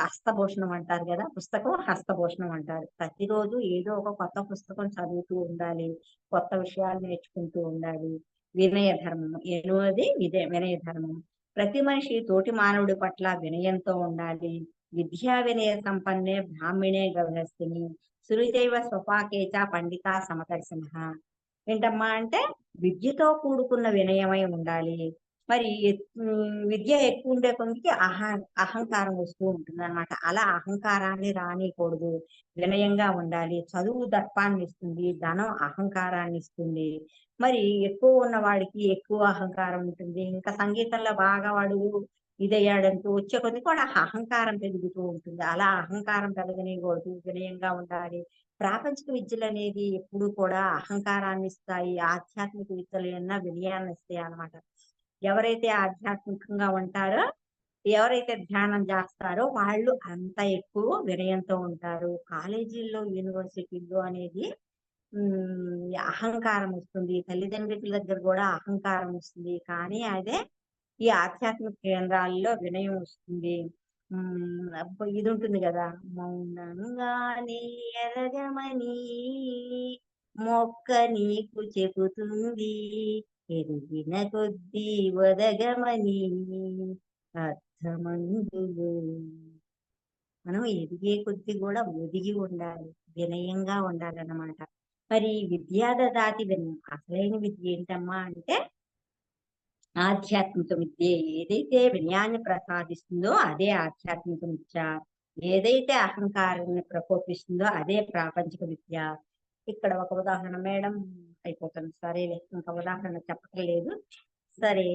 హస్తభూషణం అంటారు కదా. పుస్తకం హస్తభూషణం అంటారు. ప్రతిరోజు ఏదో ఒక కొత్త పుస్తకం చదువుతూ ఉండాలి. కొత్త విషయాలు నేర్చుకుంటూ ఉండాలి. వినయ ధర్మం ఎనువది వినయ ధర్మం. ప్రతి మనిషి తోటి మానవుడి పట్ల వినయంతో ఉండాలి. విద్యా వినయ సంపన్నే బ్రాహ్మణే గవిహస్తిని సురుచైవ స్వపాకేచ పండిత సమదర్శన. ఏంటమ్మా అంటే విద్యతో కూడుకున్న వినయమై ఉండాలి. మరి విద్య ఎక్కువ ఉండే కొద్దికి అహంకారం వస్తూ ఉంటుంది అనమాట. అలా అహంకారాన్ని రానియకూడదు. వినయంగా ఉండాలి. చదువు దర్పాన్ని ఇస్తుంది. ధనం అహంకారాన్ని ఇస్తుంది. మరి ఎక్కువ ఉన్న వాడికి ఎక్కువ అహంకారం ఉంటుంది. ఇంకా సంగీతంలో బాగా వాడు ఇదయ్యాడంటూ వచ్చే కొద్దికి కూడా అహంకారం పెరుగుతూ ఉంటుంది. అలా అహంకారం పెరగనీయకూడదు. వినయంగా ఉండాలి. ప్రాపంచిక విద్యలు అనేది ఎప్పుడు కూడా అహంకారాన్ని ఇస్తాయి. ఆధ్యాత్మిక విద్యలు అన్నా వినయాన్ని ఇస్తాయి అన్నమాట. ఎవరైతే ఆధ్యాత్మికంగా ఉంటారో, ఎవరైతే ధ్యానం చేస్తారో వాళ్ళు అంత ఎక్కువ వినయంతో ఉంటారు. కాలేజీల్లో, యూనివర్సిటీల్లో అనేది అహంకారం వస్తుంది. తల్లిదండ్రుల దగ్గర కూడా అహంకారం వస్తుంది. కానీ అదే ఈ ఆధ్యాత్మిక కేంద్రాల్లో వినయం వస్తుంది. ఇది ఉంటుంది కదా, మౌనంగానే ఎరగమని మొక్క నీకు చెబుతుంది, ఎదిగిన కొద్దీ వదగమని అర్థమందులు. మనం ఎదిగే కొద్దీ కూడా ఒదిగి ఉండాలి, వినయంగా ఉండాలన్నమాట. మరి విద్యాదాతి వినయం. అసలైన విద్య ఏంటమ్మా అంటే ఆధ్యాత్మిక విద్య. ఏదైతే వినయాన్ని ప్రసాదిస్తుందో అదే ఆధ్యాత్మిక విద్య. ఏదైతే అహంకారాన్ని ప్రకోపిస్తుందో అదే ప్రాపంచిక విద్య. ఇక్కడ ఒక ఉదాహరణ మేడం అయిపోతుంది. సరేలే, ఇంకా ఉదాహరణ చెప్పట్లేదు. సరే,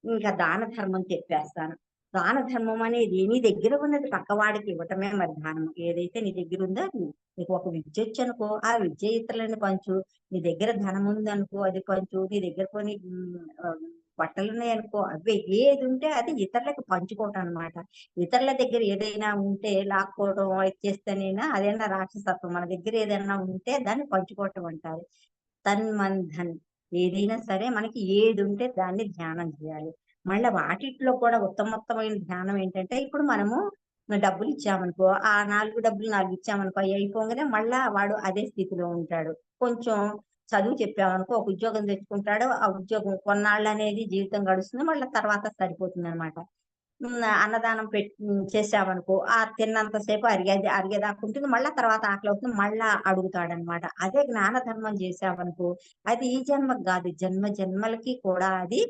ఇంకా దాన ధర్మం చెప్పేస్తాను. దాన ధర్మం అనేది నీ దగ్గర ఉన్నది పక్కవాడికి ఇవ్వటమే మరి దానం. ఏదైతే నీ దగ్గర ఉందో అది. నీకు ఒక విద్య వచ్చు అనుకో, ఆ విద్య ఇతరులని పంచు. నీ దగ్గర ధనం ఉంది అనుకో, అది పంచు. నీ దగ్గర కొన్ని బట్టలు ఉన్నాయి అనుకో, అవి ఏది ఉంటే అది ఇతరులకు పంచుకోవటం అన్నమాట. ఇతరుల దగ్గర ఏదైనా ఉంటే లాక్కోవడం ఇచ్చేస్తేనైనా అదైనా రాక్షసత్వం. మన దగ్గర ఏదైనా ఉంటే దాన్ని పంచుకోవటం అంటారు. తన్మన్ ధన్. ఏదైనా సరే మనకి ఏది ఉంటే దాన్ని ధ్యానం చేయాలి. మళ్ళీ వాటిట్లో కూడా ఉత్తమోత్తమైన ధ్యానం ఏంటంటే, ఇప్పుడు మనము డబ్బులు ఇచ్చామనుకో, ఆ 4 డబ్బులు 4 ఇచ్చామనుకో, అవి అయిపోగానే మళ్ళా వాడు అదే స్థితిలో ఉంటాడు. కొంచెం చదువు చెప్పామనుకో, ఒక ఉద్యోగం తెచ్చుకుంటాడు. ఆ ఉద్యోగం కొన్నాళ్ళు అనేది జీవితం గడుస్తుంది. మళ్ళీ తర్వాత సరిపోతుంది అనమాట. అన్నదానం చేసామనుకో, ఆ తిన్నంత సేపు అరిగేదాకా ఉంటుంది. మళ్ళా తర్వాత ఆకలి అవుతుంది. మళ్ళా అడుగుతాడనమాట. అదే జ్ఞాన ధర్మం చేసామనుకో, అది ఈ జన్మకు కాదు, జన్మ జన్మలకి కూడా అది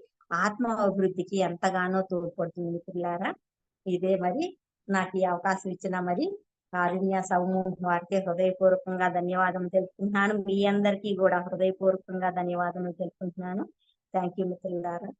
ఆత్మ అభివృద్ధికి ఎంతగానో తోడ్పడుతుంది మిత్రులారా. ఇదే మరి నాకు ఈ అవకాశం ఇచ్చిన మరి కారుణ్య సమూహం వారికి హృదయపూర్వకంగా ధన్యవాదం తెలుపుకుంటున్నాను. మీ అందరికీ కూడా హృదయపూర్వకంగా ధన్యవాదములు తెలుపుకుంటున్నాను. థ్యాంక్ యూ మిత్రులారా.